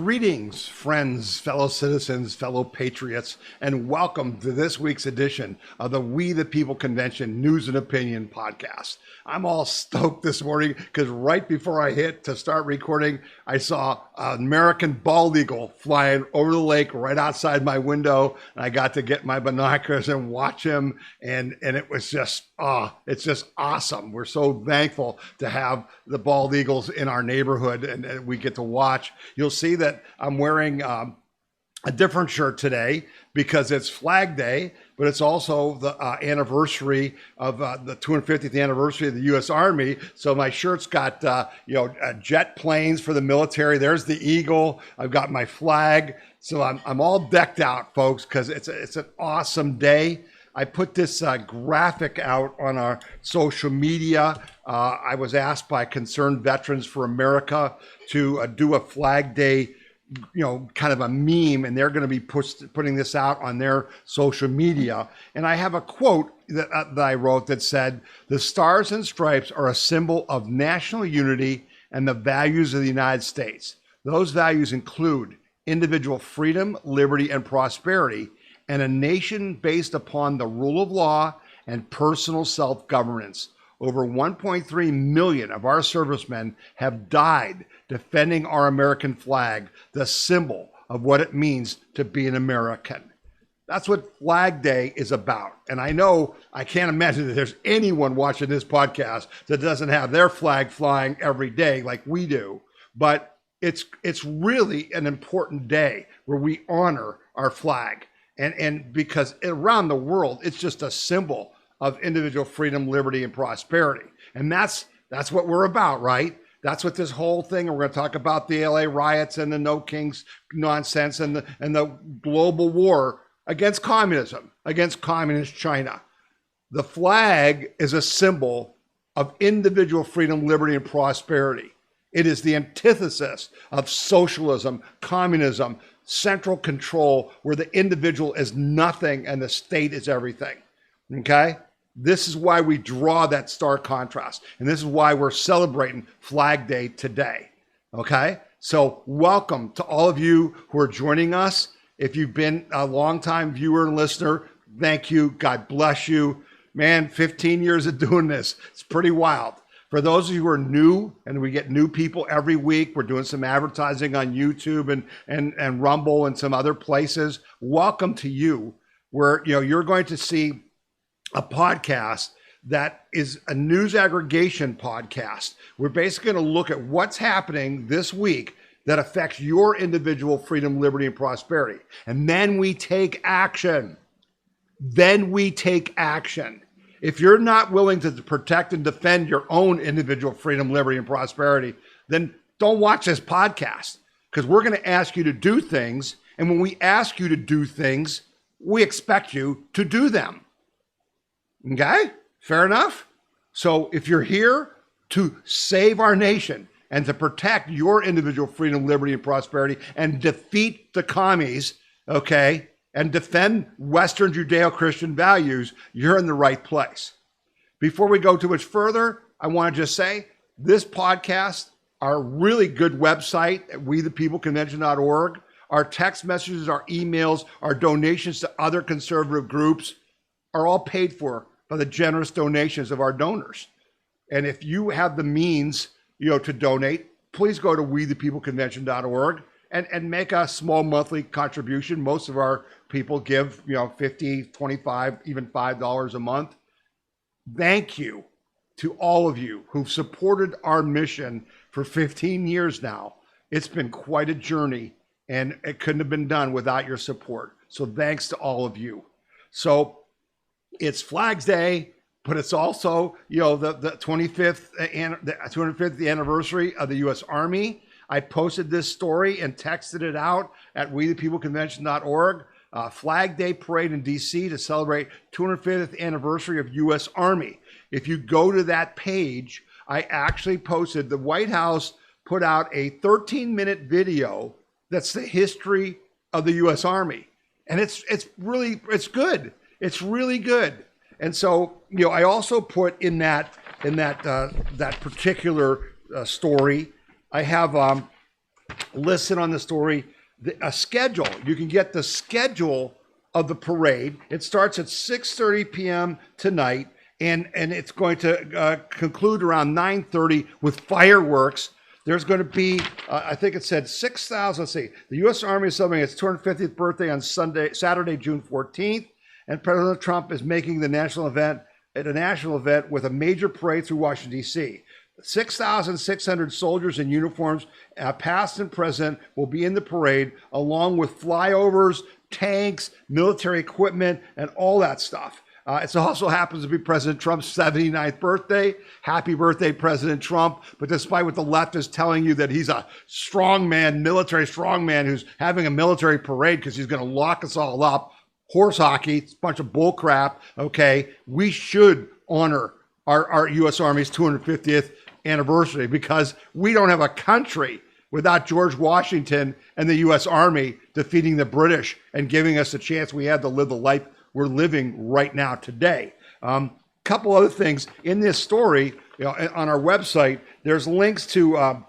Greetings, friends, fellow citizens, fellow patriots, and welcome to this week's edition of the We the People Convention News and Opinion podcast. I'm all stoked this morning because right before I hit to start recording, I saw an American bald eagle flying over the lake right outside my window. And I got to get my binoculars and watch him. And it was just, it's just awesome. We're so thankful to have the bald eagles in our neighborhood and we get to watch. You'll see that I'm wearing a different shirt today because it's Flag Day, but it's also the anniversary of the 250th anniversary of the U.S. Army. So my shirt's got jet planes for the military. There's the eagle. I've got my flag. So I'm all decked out, folks, because it's an awesome day. I put this graphic out on our social media. I was asked by Concerned Veterans for America to do a Flag Day, kind of a meme, and they're going to be putting this out on their social media. And I have a quote that I wrote that said, "The stars and stripes are a symbol of national unity and the values of the United States. Those values include individual freedom, liberty, and prosperity, and a nation based upon the rule of law and personal self-governance. Over 1.3 million of our servicemen have died defending our American flag, the symbol of what it means to be an American." That's what Flag Day is about. And I know, I can't imagine that there's anyone watching this podcast that doesn't have their flag flying every day like we do. But it's really an important day where we honor our flag. And because around the world, it's just a symbol of individual freedom, liberty, and prosperity. And that's what we're about, right? That's what this whole thing, and we're going to talk about the LA riots and the NoKing's nonsense and the global war against communism, against communist China. The flag is a symbol of individual freedom, liberty, and prosperity. It is the antithesis of socialism, communism, central control, where the individual is nothing and the state is everything. Okay? This is why we draw that stark contrast. And this is why we're celebrating Flag Day today. Okay? So welcome to all of you who are joining us. If you've been a longtime viewer and listener, thank you. God bless you. Man, 15 years of doing this. It's pretty wild. For those of you who are new, and we get new people every week, we're doing some advertising on YouTube and Rumble and some other places. Welcome to you, where you're going to see a podcast that is a news aggregation podcast. We're basically going to look at what's happening this week that affects your individual freedom, liberty, and prosperity. And then we take action. If you're not willing to protect and defend your own individual freedom, liberty, and prosperity, then don't watch this podcast, because we're going to ask you to do things. And when we ask you to do things, we expect you to do them. Okay? Fair enough? So if you're here to save our nation and to protect your individual freedom, liberty, and prosperity and defeat the commies, okay, and defend Western Judeo-Christian values, you're in the right place. Before we go too much further, I want to just say this podcast, our really good website at wethepeopleconvention.org, our text messages, our emails, our donations to other conservative groups are all paid for by the generous donations of our donors. And if you have the means, to donate, please go to wethepeopleconvention.org and make a small monthly contribution. Most of our people give, $50, $25, even $5 a month. Thank you to all of you who've supported our mission for 15 years now. It's been quite a journey, and it couldn't have been done without your support. So thanks to all of you. So it's Flags Day, but it's also, the 250th anniversary of the U.S. Army. I posted this story and texted it out at wethepeopleconvention.org. Flag Day parade in D.C. to celebrate 250th anniversary of U.S. Army. If you go to that page, I actually posted, the White House put out a 13-minute video that's the history of the U.S. Army. And it's good. It's really good. And so, I also put in that particular story, I have listed on the story a schedule. You can get the schedule of the parade. It starts at 6:30 p.m. tonight, and it's going to conclude around 9:30 with fireworks. There's going to be, I think it said 6,000. Let's see. The U.S. Army is celebrating its 250th birthday on Saturday, June 14th, and President Trump is making the national event with a major parade through Washington, D.C. 6,600 soldiers in uniforms, past and present, will be in the parade, along with flyovers, tanks, military equipment, and all that stuff. It also happens to be President Trump's 79th birthday. Happy birthday, President Trump. But despite what the left is telling you that he's a strongman, military strongman who's having a military parade because he's going to lock us all up, horse hockey, it's a bunch of bull crap, okay? We should honor our U.S. Army's 250th anniversary because we don't have a country without George Washington and the U.S. Army defeating the British and giving us a chance we had to live the life we're living right now today. Couple other things in this story, on our website, there's links to,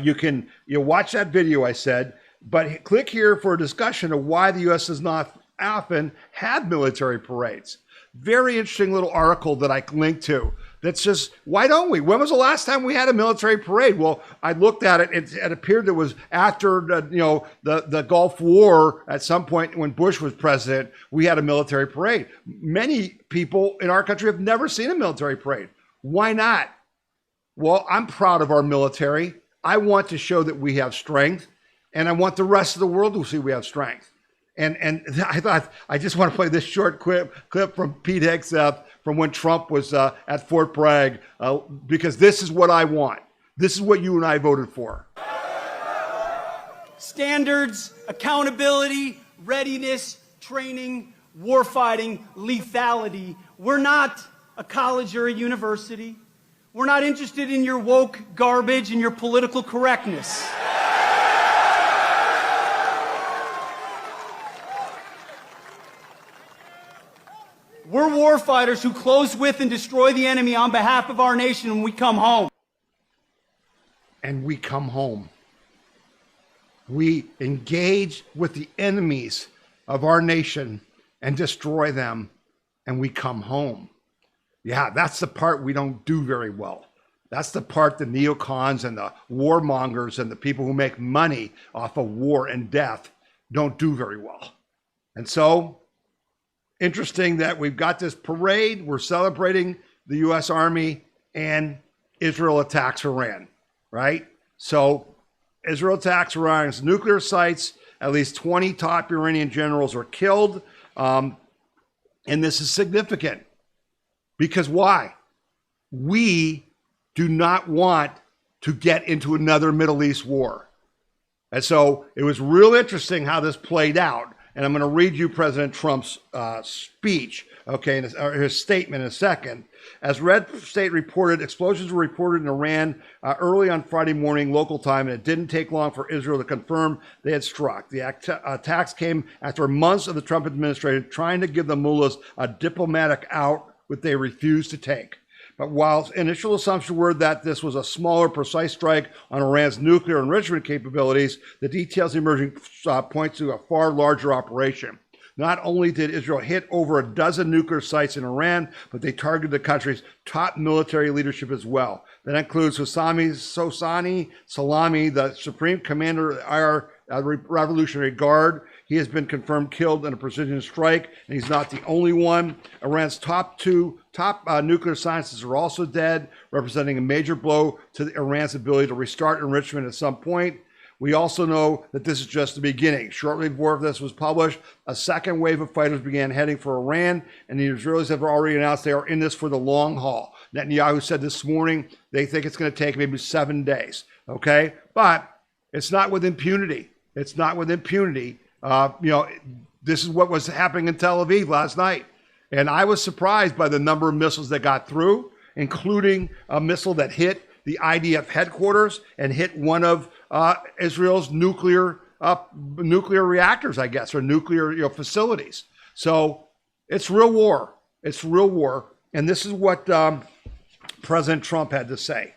you can watch that video I said, but click here for a discussion of why the U.S. does not often have military parades. Very interesting little article that I linked to. That's just, why don't we? When was the last time we had a military parade? Well, I looked at it. It appeared it was after the Gulf War. At some point when Bush was president, we had a military parade. Many people in our country have never seen a military parade. Why not? Well, I'm proud of our military. I want to show that we have strength, and I want the rest of the world to see we have strength. And I thought I just want to play this short clip from Pete Hegseth from when Trump was at Fort Bragg, because this is what I want. This is what you and I voted for. Standards, accountability, readiness, training, warfighting, lethality. We're not a college or a university. We're not interested in your woke garbage and your political correctness. We're warfighters who close with and destroy the enemy on behalf of our nation when we come home. And we come home. We engage with the enemies of our nation and destroy them, and we come home. Yeah, that's the part we don't do very well. That's the part the neocons and the warmongers and the people who make money off of war and death don't do very well. And so, interesting that we've got this parade. We're celebrating the U.S. Army, and Israel attacks Iran, right? So Israel attacks Iran's nuclear sites. At least 20 top Iranian generals are killed. And this is significant because why? We do not want to get into another Middle East war. And so it was real interesting how this played out. And I'm going to read you President Trump's speech, okay, or his statement in a second. As Red State reported, explosions were reported in Iran early on Friday morning local time, and it didn't take long for Israel to confirm they had struck. The attacks came after months of the Trump administration trying to give the mullahs a diplomatic out, which they refused to take. But while initial assumptions were that this was a smaller, precise strike on Iran's nuclear enrichment capabilities, the details emerging point to a far larger operation. Not only did Israel hit over a dozen nuclear sites in Iran, but they targeted the country's top military leadership as well. That includes Hosseini Salami, the Supreme Commander of the Revolutionary Guard. He has been confirmed killed in a precision strike, and he's not the only one. Iran's top nuclear scientists are also dead, representing a major blow to Iran's ability to restart enrichment at some point. We also know that this is just the beginning. Shortly before this was published, a second wave of fighters began heading for Iran, and the Israelis have already announced they are in this for the long haul. Netanyahu said this morning they think it's going to take maybe 7 days, okay? But it's not with impunity. It's not with impunity. This is what was happening in Tel Aviv last night. And I was surprised by the number of missiles that got through, including a missile that hit the IDF headquarters and hit one of Israel's nuclear reactors, I guess, or nuclear facilities. So it's real war. It's real war. And this is what President Trump had to say.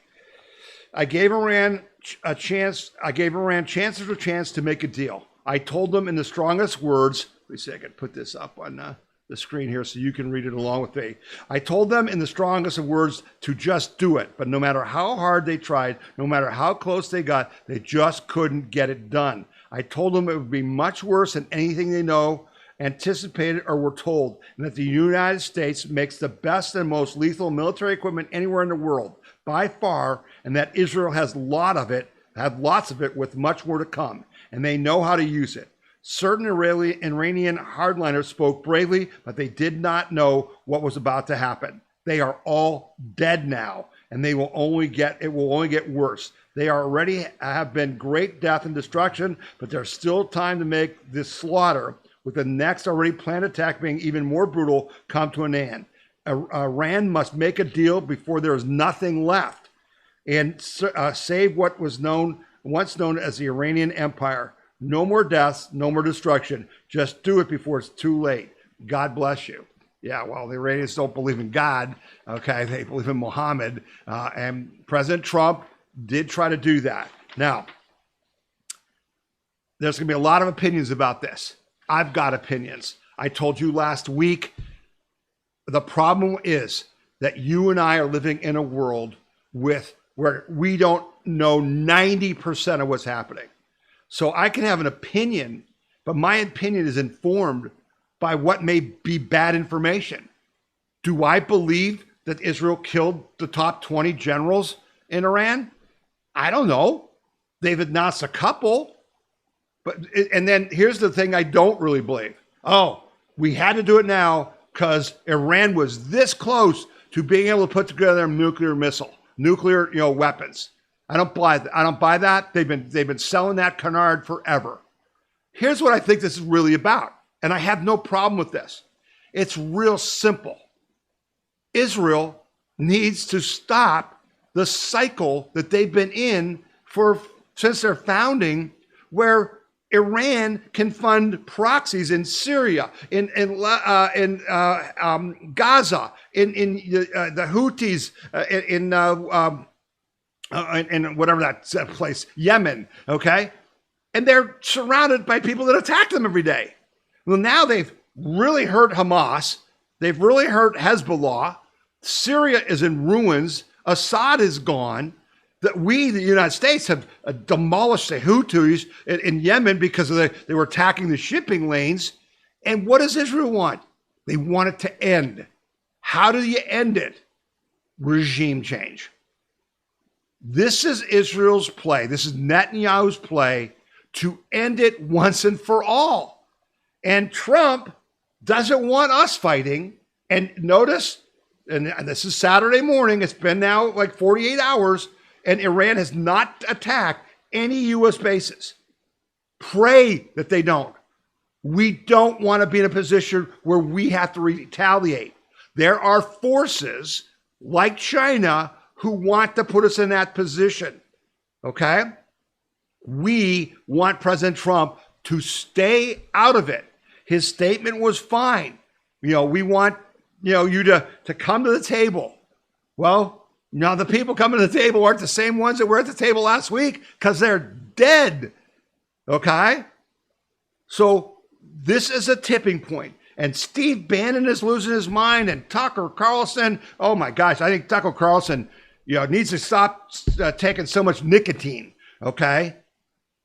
I gave Iran a chance. I gave Iran chances a chance to make a deal. I told them in the strongest words. Let me see, I can put this up on the screen here so you can read it along with me. I told them in the strongest of words to just do it. But no matter how hard they tried, no matter how close they got, they just couldn't get it done. I told them it would be much worse than anything they know, anticipated, or were told, and that the United States makes the best and most lethal military equipment anywhere in the world, by far, and that Israel has lots of it with much more to come, and they know how to use it. Certain Iranian hardliners spoke bravely, but they did not know what was about to happen. They are all dead now, and it will only get worse. They already have been great death and destruction, but there's still time to make this slaughter, with the next already planned attack being even more brutal, come to an end. Iran must make a deal before there is nothing left, and save what was once known as the Iranian Empire. No more deaths, no more destruction. Just do it before it's too late. God bless you. Yeah, well, the Iranians don't believe in God. Okay, they believe in Muhammad. And President Trump did try to do that. Now, there's going to be a lot of opinions about this. I've got opinions. I told you last week, the problem is that you and I are living in a world where we don't know 90% of what's happening. So I can have an opinion, but my opinion is informed by what may be bad information. Do I believe that Israel killed the top 20 generals in Iran? I don't know. They've announced a couple. And then here's the thing I don't really believe. Oh, we had to do it now because Iran was this close to being able to put together a nuclear weapons. I don't buy that. They've been selling that canard forever. Here's what I think this is really about, and I have no problem with this. It's real simple. Israel needs to stop the cycle that they've been in since their founding, where Iran can fund proxies in Syria, in Gaza, in the Houthis, in whatever that place, Yemen, okay? And they're surrounded by people that attack them every day. Well, now they've really hurt Hamas. They've really hurt Hezbollah. Syria is in ruins. Assad is gone. That we, the United States, have demolished the Houthis in Yemen because they were attacking the shipping lanes. And what does Israel want? They want it to end. How do you end it? Regime change. This is Israel's play. This is Netanyahu's play to end it once and for all. And Trump doesn't want us fighting. And notice, and this is Saturday morning, it's been now like 48 hours, and Iran has not attacked any U.S. bases. Pray that they don't. We don't want to be in a position where we have to retaliate. There are forces like China who want to put us in that position, okay? We want President Trump to stay out of it. His statement was fine. We want, you to come to the table. Well, the people coming to the table aren't the same ones that were at the table last week because they're dead, okay? So this is a tipping point. And Steve Bannon is losing his mind, and Tucker Carlson, oh my gosh, I think Tucker Carlson needs to stop taking so much nicotine, okay?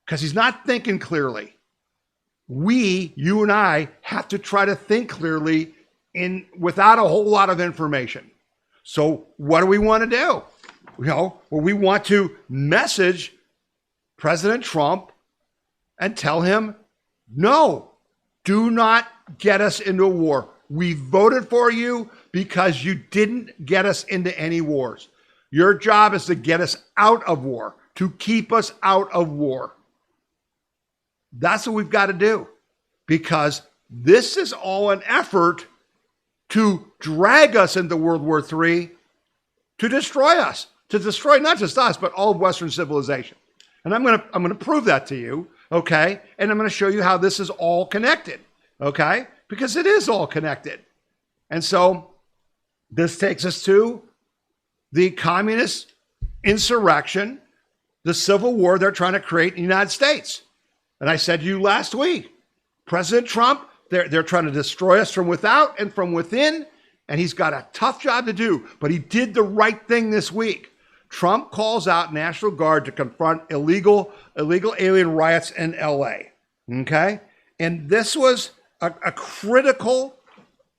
Because he's not thinking clearly. You and I, have to try to think clearly without a whole lot of information. So what do we want to do? We want to message President Trump and tell him, no, do not get us into a war. We voted for you because you didn't get us into any wars. Your job is to get us out of war, to keep us out of war. That's what we've got to do, because this is all an effort to drag us into World War III, to destroy us, to destroy not just us, but all of Western civilization. And I'm going to prove that to you, okay? And I'm going to show you how this is all connected, okay? Because it is all connected. And so this takes us to the communist insurrection, the civil war they're trying to create in the United States. And I said to you last week, President Trump, they're trying to destroy us from without and from within, and he's got a tough job to do, but he did the right thing this week. Trump calls out National Guard to confront illegal alien riots in LA, okay? And this was a critical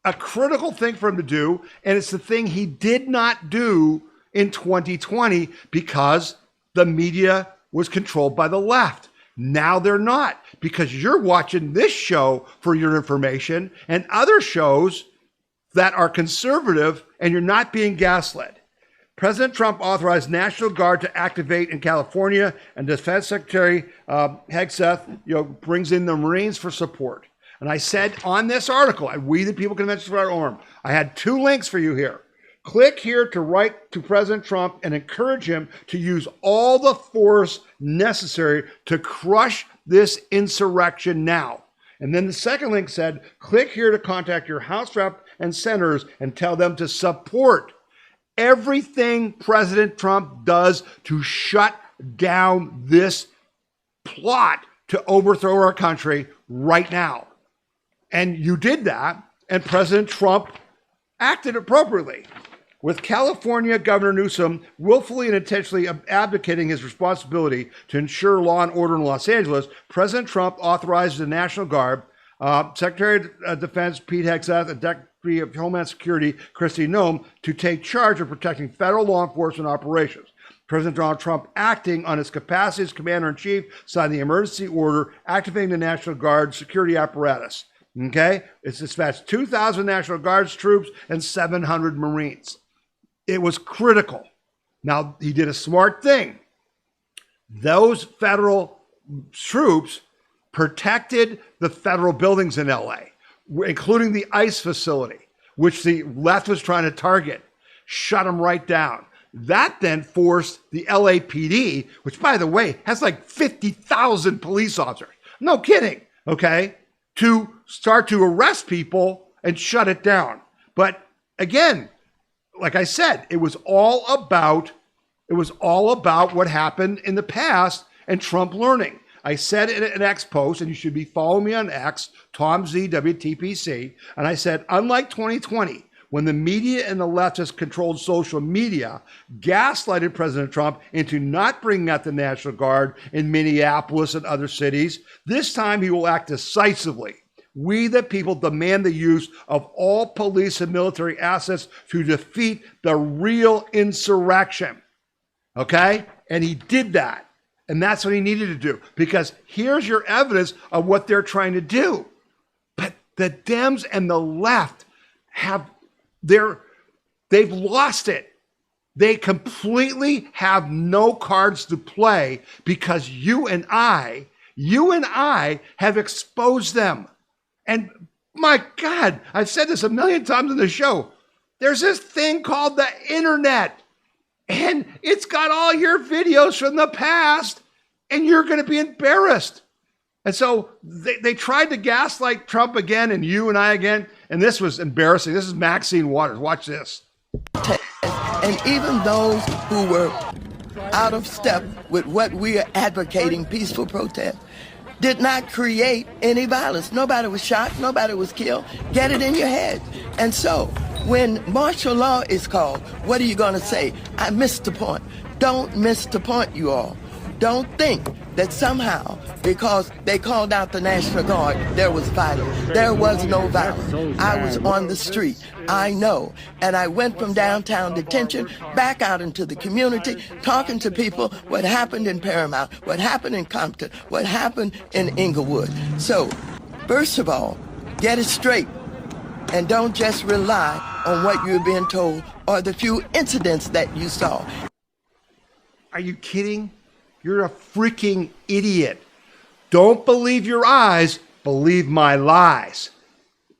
thing for him to do, and it's the thing he did not do in 2020 because the media was controlled by the left. Now they're not, because you're watching this show for your information and other shows that are conservative, and you're not being gaslit. President Trump authorized National Guard to activate in California, and Defense Secretary Hegseth, brings in the Marines for support. And I said on this article at We the People Convention.org, I had 2 links for you here. Click here to write to President Trump and encourage him to use all the force necessary to crush this insurrection now. And then the second link said, click here to contact your House rep and senators and tell them to support everything President Trump does to shut down this plot to overthrow our country right now. And you did that, and President Trump acted appropriately, with California Governor Newsom willfully and intentionally abdicating his responsibility to ensure law and order in Los Angeles. President Trump authorized the National Guard, Secretary of Defense Pete Hegseth, and Secretary of Homeland Security Kristi Noem to take charge of protecting federal law enforcement operations. President Donald Trump, acting on his capacity as Commander-in-Chief, signed the emergency order activating the National Guard security apparatus. Okay? It's dispatched 2,000 National Guards troops and 700 Marines. It was critical. Now, he did a smart thing. Those federal troops protected the federal buildings in LA, including the ICE facility, which the left was trying to target, shut them right down. That then forced the LAPD, which, by the way, has like 50,000 police officers. No kidding, okay? To start to arrest people and shut it down. But again, like I said, it was all about what happened in the past and Trump learning. I said in an X post, and you should be following me on X, TomZWTPC, and I said, unlike 2020, when the media and the leftists controlled social media, gaslighted President Trump into not bringing out the National Guard in Minneapolis and other cities, this time he will act decisively. We, the people, demand the use of all police and military assets to defeat the real insurrection. Okay? And he did that. And that's what he needed to do, because here's your evidence of what they're trying to do. But the Dems and the left they've lost it. They completely have no cards to play because you and I have exposed them. And my God, I've said this a million times on the show. There's this thing called the internet, and it's got all your videos from the past, and you're going to be embarrassed. And so they tried to gaslight Trump again and you and I again, and this was embarrassing. This is Maxine Waters. Watch this. And even those who were out of step with what we are advocating, peaceful protest, did not create any violence. Nobody was shot. Nobody was killed. Get it in your head. And so when martial law is called, what are you going to say? I missed the point. Don't miss the point, you all. Don't think that somehow, because they called out the National Guard, there was violence. There was no violence. I was on the street. I know. And I went from downtown detention back out into the community, talking to people what happened in Paramount, what happened in Compton, what happened in Inglewood. So, first of all, get it straight. And don't just rely on what you're being told or the few incidents that you saw. Are you kidding? You're a freaking idiot. Don't believe your eyes, believe my lies.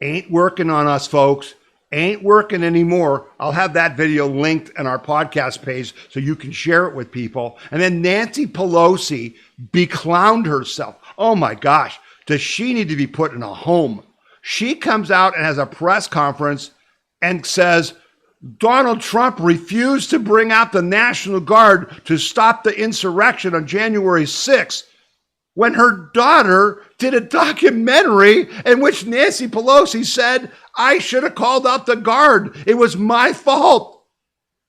Ain't working on us, folks. Ain't working anymore. I'll have that video linked on our podcast page so you can share it with people. And then Nancy Pelosi beclowned herself. Oh my gosh, does she need to be put in a home? She comes out and has a press conference and says, Donald Trump refused to bring out the National Guard to stop the insurrection on January 6th when her daughter did a documentary in which Nancy Pelosi said, I should have called out the guard. It was my fault.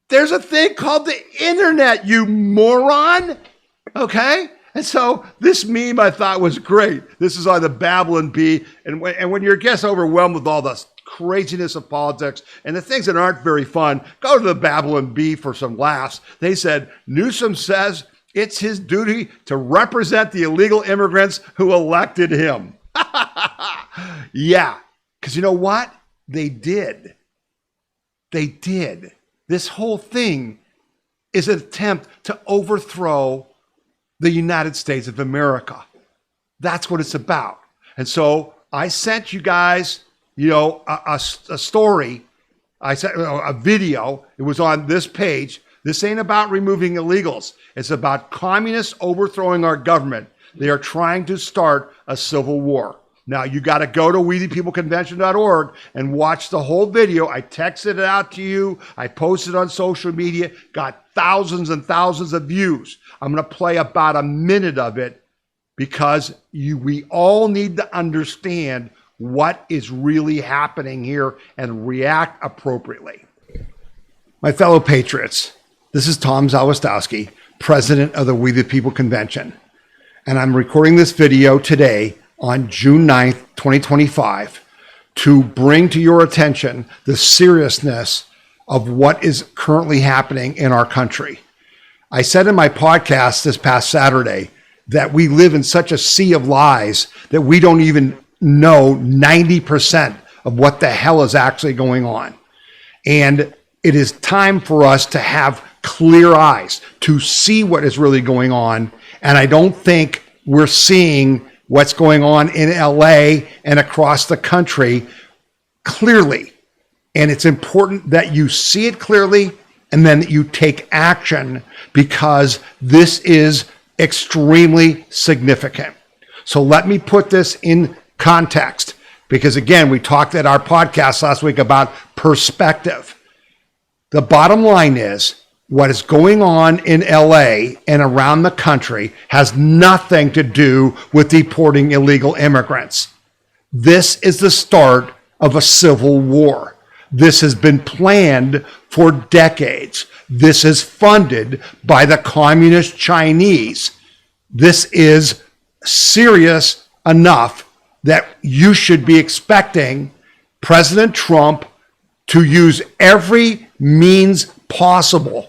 There's a thing called the internet, you moron. Okay? And so this meme I thought was great. This is on the Babylon Bee. And when your guest overwhelmed with all the craziness of politics and the things that aren't very fun, go to the Babylon Bee for some laughs. They said, Newsom says it's his duty to represent the illegal immigrants who elected him. Yeah, because you know what? They did. They did. This whole thing is an attempt to overthrow the United States of America. That's what it's about. And so I sent you guys, a story. I sent a video. It was on this page. This ain't about removing illegals. It's about communists overthrowing our government. They are trying to start a civil war. Now, you got to go to WeThePeopleConvention.org and watch the whole video. I texted it out to you. I posted on social media, got thousands and thousands of views. I'm going to play about a minute of it because we all need to understand what is really happening here and react appropriately. My fellow patriots, this is Tom Zawistowski, president of the We the People Convention, and I'm recording this video today on June 9th, 2025, to bring to your attention the seriousness of what is currently happening in our country. I said in my podcast this past Saturday that we live in such a sea of lies that we don't even know 90% of what the hell is actually going on. And it is time for us to have clear eyes to see what is really going on. And I don't think we're seeing what's going on in LA and across the country clearly. And it's important that you see it clearly and then that you take action because this is extremely significant. So let me put this in context because again, we talked at our podcast last week about perspective. The bottom line is what is going on in LA and around the country has nothing to do with deporting illegal immigrants. This is the start of a civil war. This has been planned for decades. This is funded by the communist Chinese. This is serious enough that you should be expecting President Trump to use every means possible,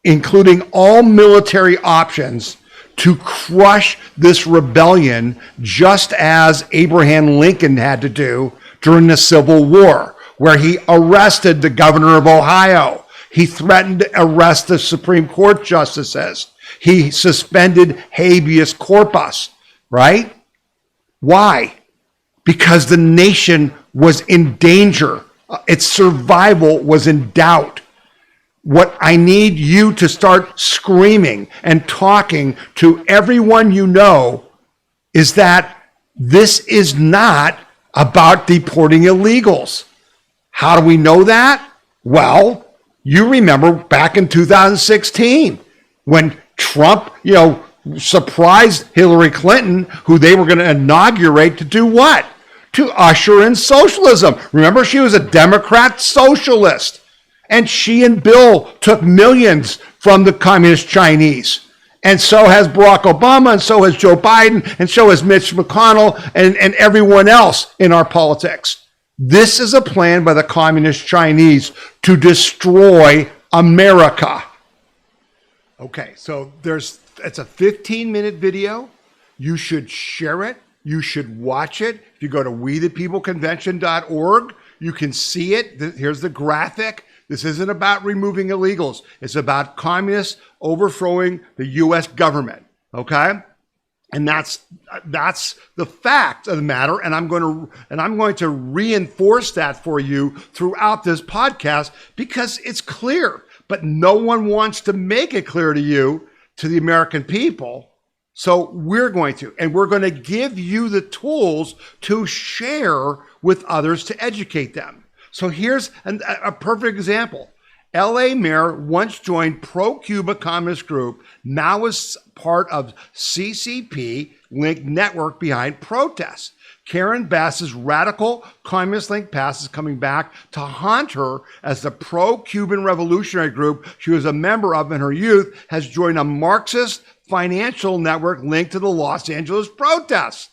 including all military options, to crush this rebellion, just as Abraham Lincoln had to do during the Civil War, where he arrested the governor of Ohio. He threatened to arrest the Supreme Court justices. He suspended habeas corpus, right? Why? Because the nation was in danger. Its survival was in doubt. What I need you to start screaming and talking to everyone you know is that this is not about deporting illegals. How do we know that? Well, you remember back in 2016 when Trump, surprised Hillary Clinton, who they were going to inaugurate to do what? To usher in socialism. Remember, she was a Democrat socialist. And she and Bill took millions from the communist Chinese. And so has Barack Obama, and so has Joe Biden, and so has Mitch McConnell, and everyone else in our politics. This is a plan by the communist Chinese to destroy America. Okay, so it's a 15-minute video. You should share it. You should watch it. If you go to WeThePeopleConvention.org, you can see it. Here's the graphic. This isn't about removing illegals. It's about communists overthrowing the U.S. government, okay? And that's the fact of the matter. And I'm going to reinforce that for you throughout this podcast because it's clear. But no one wants to make it clear to you, to the American people. So we're going to, and we're going to give you the tools to share with others to educate them. So here's a perfect example. LA mayor once joined pro-Cuba communist group, now is part of CCP-linked network behind protests. Karen Bass's radical communist-linked past is coming back to haunt her as the pro-Cuban revolutionary group she was a member of in her youth has joined a Marxist financial network linked to the Los Angeles protests.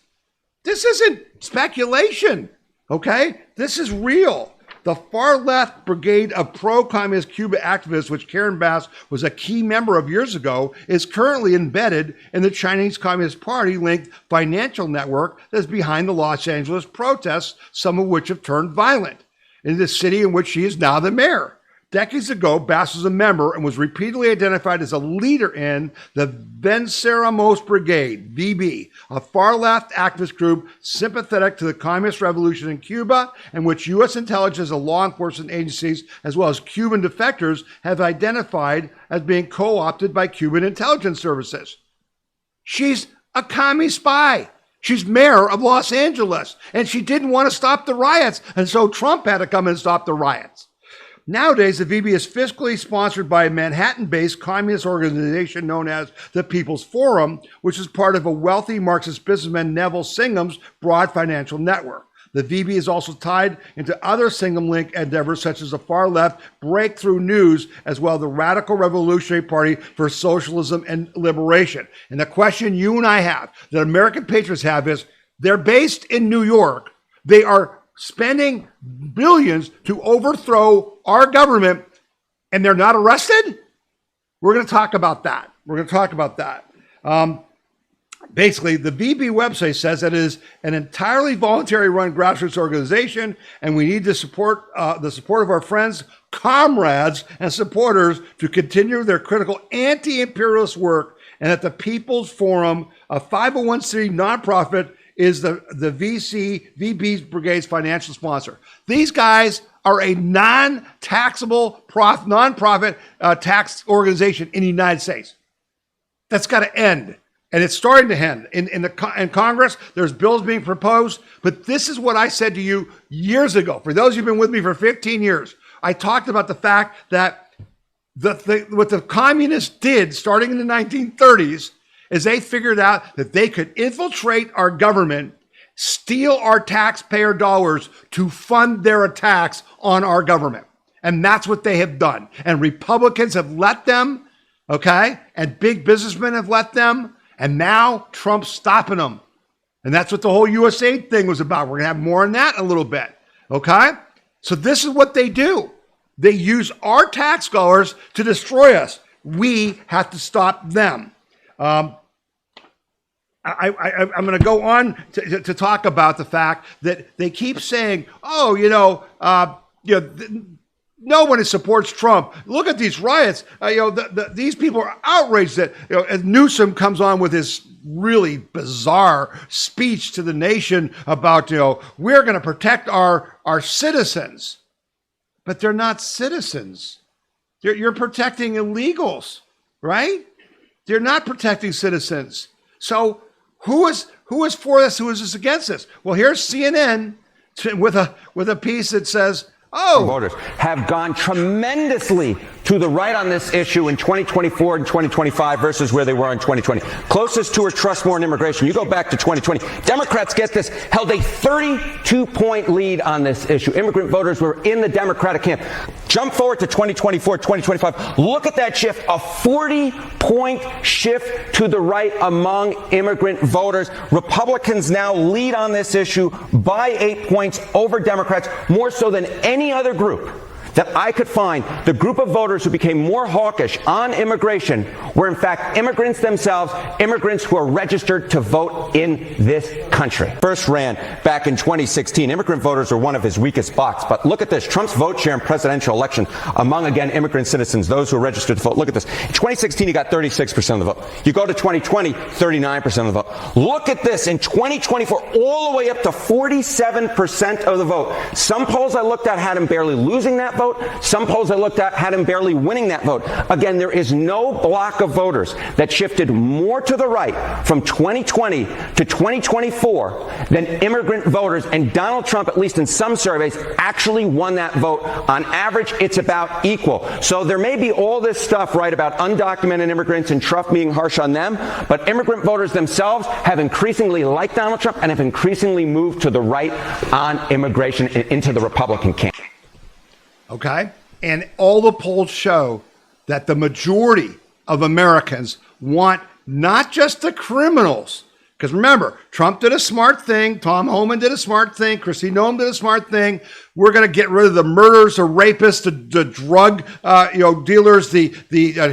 This isn't speculation, okay? This is real. The far-left brigade of pro-communist Cuba activists, which Karen Bass was a key member of years ago, is currently embedded in the Chinese Communist Party-linked financial network that is behind the Los Angeles protests, some of which have turned violent, in the city in which she is now the mayor. Decades ago, Bass was a member and was repeatedly identified as a leader in the Venceremos Brigade, VB, a far-left activist group sympathetic to the communist revolution in Cuba, and which U.S. intelligence and law enforcement agencies, as well as Cuban defectors, have identified as being co-opted by Cuban intelligence services. She's a commie spy. She's mayor of Los Angeles, and she didn't want to stop the riots, and so Trump had to come and stop the riots. Nowadays, the VB is fiscally sponsored by a Manhattan-based communist organization known as the People's Forum, which is part of a wealthy Marxist businessman Neville Singham's broad financial network. The VB is also tied into other Singham-linked endeavors such as the far-left Breakthrough News, as well as the Radical Revolutionary Party for Socialism and Liberation. And the question you and I have, that American patriots have, is they're based in New York. They are spending billions to overthrow our government, and they're not arrested? We're going to talk about that. Basically, the VB website says that it is an entirely voluntary run grassroots organization, and we need to support the support of our friends, comrades, and supporters to continue their critical anti-imperialist work, and that the People's Forum, a 501c nonprofit, is the VB's Brigade's financial sponsor. These guys are a non-taxable nonprofit tax organization in the United States. That's got to end. And it's starting to end. In Congress, there's bills being proposed. But this is what I said to you years ago. For those who've been with me for 15 years, I talked about the fact that what the communists did starting in the 1930s is they figured out that they could infiltrate our government, steal our taxpayer dollars to fund their attacks on our government. And that's what they have done. And Republicans have let them, okay? And big businessmen have let them. And now Trump's stopping them. And that's what the whole USAID thing was about. We're going to have more on that in a little bit, okay? So this is what they do. They use our tax dollars to destroy us. We have to stop them. I'm going to go on to talk about the fact that they keep saying, no one supports Trump. Look at these riots. These people are outraged that as Newsom comes on with his really bizarre speech to the nation about we're going to protect our citizens, but they're not citizens. You're protecting illegals, right? They're not protecting citizens. So who is for this? Who is this against this? Well, here's CNN with a piece that says, voters have gone tremendously to the right on this issue in 2024 and 2025 versus where they were in 2020. Closest to or trust more in immigration. You go back to 2020. Democrats, get this, held a 32-point lead on this issue. Immigrant voters were in the Democratic camp. Jump forward to 2024, 2025. Look at that shift, a 40-point shift to the right among immigrant voters. Republicans now lead on this issue by 8 points over Democrats, more so than any other group that I could find. The group of voters who became more hawkish on immigration were in fact immigrants themselves, immigrants who are registered to vote in this country. First ran back in 2016. Immigrant voters are one of his weakest spots. But look at this. Trump's vote share in presidential election among, again, immigrant citizens, those who are registered to vote. Look at this. In 2016, he got 36% of the vote. You go to 2020, 39% of the vote. Look at this. In 2024, all the way up to 47% of the vote. Some polls I looked at had him barely losing that vote. vote. Some polls I looked at had him barely winning that vote. Again, there is no block of voters that shifted more to the right from 2020 to 2024 than immigrant voters. And Donald Trump, at least in some surveys, actually won that vote. On average, it's about equal. So there may be all this stuff, right, about undocumented immigrants and Trump being harsh on them, but immigrant voters themselves have increasingly liked Donald Trump and have increasingly moved to the right on immigration and into the Republican camp. Okay? And all the polls show that the majority of Americans want not just the criminals, because remember, Trump did a smart thing, Tom Homan did a smart thing, Kristi Noem did a smart thing. We're going to get rid of the murderers, the rapists, the drug dealers, the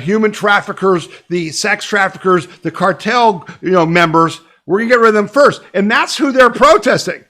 human traffickers, the sex traffickers, the cartel members. We're going to get rid of them first, and that's who they're protesting.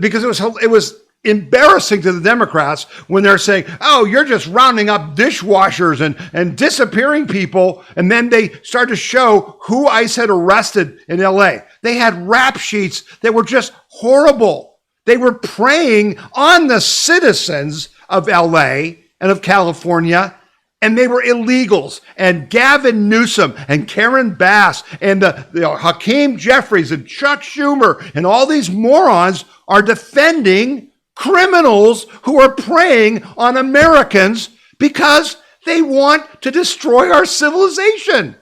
Because it was embarrassing to the Democrats when they're saying, oh, you're just rounding up dishwashers and disappearing people. And then they start to show who ICE had arrested in LA. They had rap sheets that were just horrible. They were preying on the citizens of LA and of California, and they were illegals. And Gavin Newsom and Karen Bass and the Hakeem Jeffries and Chuck Schumer and all these morons are defending criminals who are preying on Americans because they want to destroy our civilization.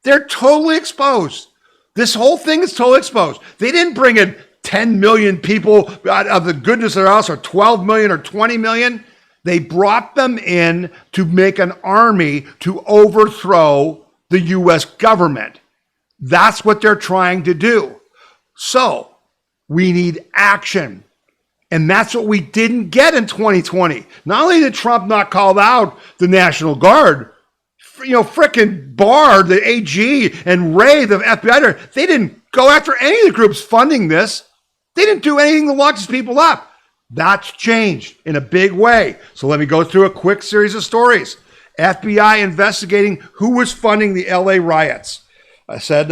They're totally exposed. This whole thing is totally exposed. They didn't bring in 10 million people out of the goodness of their house, or 12 million or 20 million. They brought them in to make an army to overthrow the U.S. government. That's what they're trying to do. So we need action. And that's what we didn't get in 2020. Not only did Trump not call out the National Guard, frickin' Barr, the AG, and Wray, the FBI, they didn't go after any of the groups funding this. They didn't do anything to lock these people up. That's changed in a big way. So let me go through a quick series of stories. FBI investigating who was funding the LA riots. I said,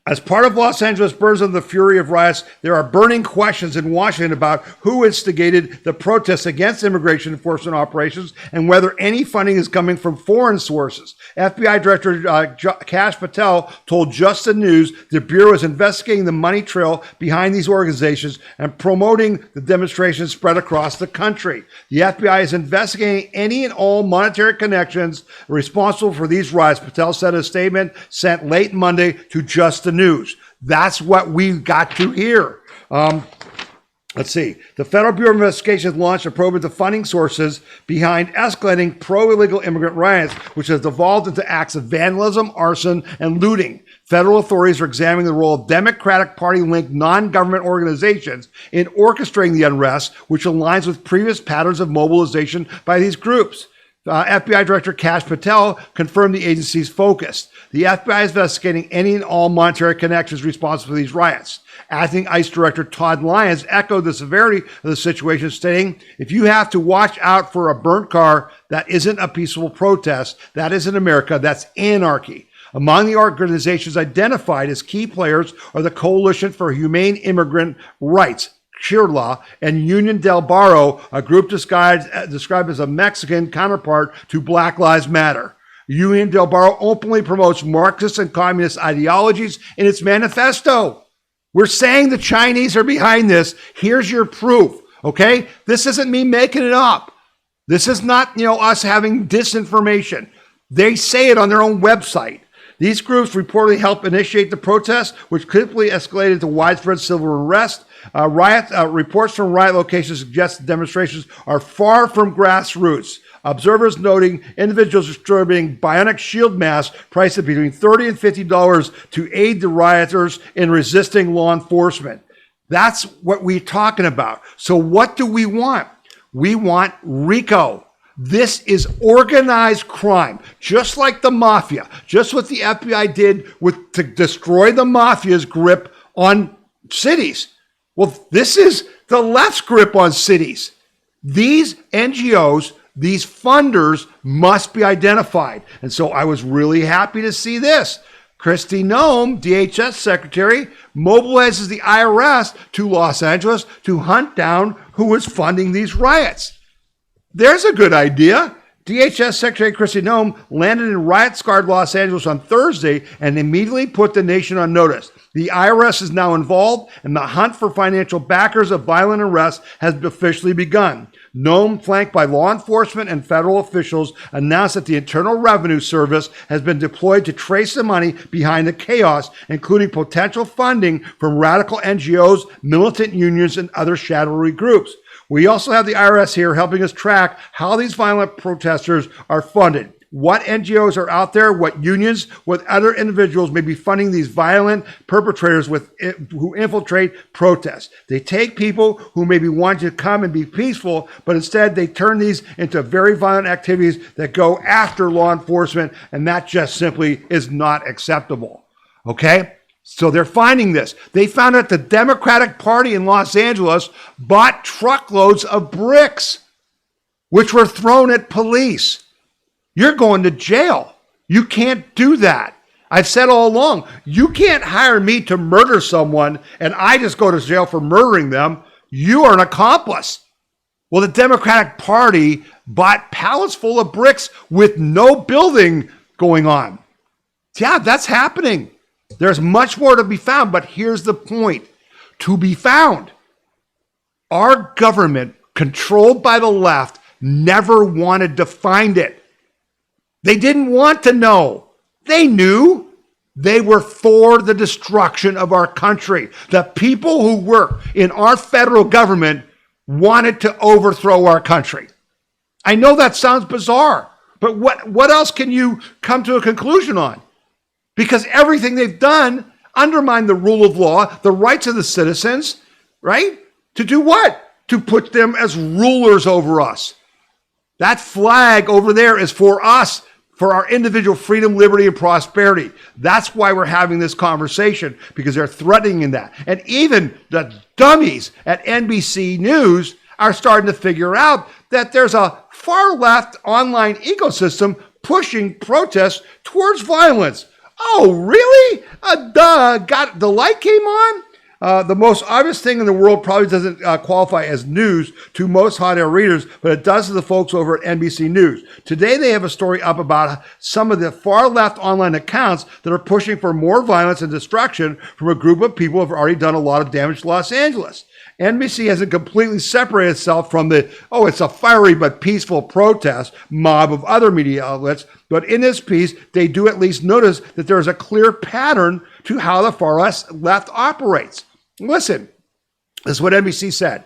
as part of Los Angeles burns under the fury of riots, there are burning questions in Washington about who instigated the protests against immigration enforcement operations and whether any funding is coming from foreign sources. FBI Director Kash Patel told Just the News the Bureau is investigating the money trail behind these organizations and promoting the demonstrations spread across the country. The FBI is investigating any and all monetary connections responsible for these riots, Patel said in a statement sent late Monday to Just the News. That's what we've got to hear. Let's see. The Federal Bureau of Investigation launched a probe into funding sources behind escalating pro-illegal immigrant riots, which has devolved into acts of vandalism, arson, and looting. Federal authorities are examining the role of Democratic Party-linked non-government organizations in orchestrating the unrest, which aligns with previous patterns of mobilization by these groups. FBI Director Kash Patel confirmed the agency's focus. The FBI is investigating any and all monetary connections responsible for these riots. Acting ICE Director Todd Lyons echoed the severity of the situation, stating, if you have to watch out for a burnt car, that isn't a peaceful protest. That isn't America. That's anarchy. Among the organizations identified as key players are the Coalition for Humane Immigrant Rights, CHIRLA, and Union del Barrio, a group described as a Mexican counterpart to Black Lives Matter. Union del Barrio openly promotes Marxist and communist ideologies in its manifesto. We're saying the Chinese are behind this. Here's your proof, okay? This isn't me making it up. This is not, us having disinformation. They say it on their own website. These groups reportedly helped initiate the protests, which quickly escalated to widespread civil unrest. Reports from riot locations suggest the demonstrations are far from grassroots. Observers noting individuals distributing bionic shield masks priced at between $30 and $50 to aid the rioters in resisting law enforcement. That's what we're talking about. So what do we want? We want RICO. This is organized crime, just like the mafia, just what the FBI did to destroy the mafia's grip on cities. Well, this is the left's grip on cities. These NGOs, these funders must be identified. And so I was really happy to see this. Kristi Noem, DHS Secretary, mobilizes the IRS to Los Angeles to hunt down who is funding these riots. There's a good idea. DHS Secretary Kristi Noem landed in riot-scarred Los Angeles on Thursday and immediately put the nation on notice. The IRS is now involved, and the hunt for financial backers of violent arrests has officially begun. Noem, flanked by law enforcement and federal officials, announced that the Internal Revenue Service has been deployed to trace the money behind the chaos, including potential funding from radical NGOs, militant unions, and other shadowy groups. We also have the IRS here helping us track how these violent protesters are funded. What NGOs are out there, what unions, what other individuals may be funding these violent perpetrators who infiltrate protests. They take people who maybe want to come and be peaceful, but instead they turn these into very violent activities that go after law enforcement, and that just simply is not acceptable. Okay? So they're finding this. They found out the Democratic Party in Los Angeles bought truckloads of bricks, which were thrown at police. You're going to jail. You can't do that. I've said all along, you can't hire me to murder someone and I just go to jail for murdering them. You are an accomplice. Well, the Democratic Party bought pallets full of bricks with no building going on. Yeah, that's happening. There's much more to be found, but here's the point. To be found. Our government, controlled by the left, never wanted to find it. They didn't want to know. They knew. They were for the destruction of our country. The people who work in our federal government wanted to overthrow our country. I know that sounds bizarre, but what else can you come to a conclusion on? Because everything they've done undermined the rule of law, the rights of the citizens, right? To do what? To put them as rulers over us. That flag over there is for us, for our individual freedom, liberty, and prosperity. That's why we're having this conversation, because they're threatening that. And even the dummies at NBC News are starting to figure out that there's a far left online ecosystem pushing protests towards violence. Oh, really? The light came on? The most obvious thing in the world probably doesn't qualify as news to most hot air readers, but it does to the folks over at NBC News. Today, they have a story up about some of the far left online accounts that are pushing for more violence and destruction from a group of people who have already done a lot of damage to Los Angeles. NBC hasn't completely separated itself from it's a fiery but peaceful protest mob of other media outlets. But in this piece, they do at least notice that there is a clear pattern to how the far left operates. Listen, this is what NBC said.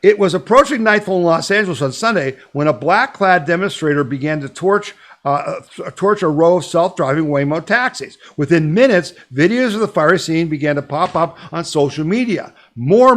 It was approaching nightfall in Los Angeles on Sunday when a black-clad demonstrator began to torch a row of self-driving Waymo taxis. Within minutes, videos of the fiery scene began to pop up on social media. More,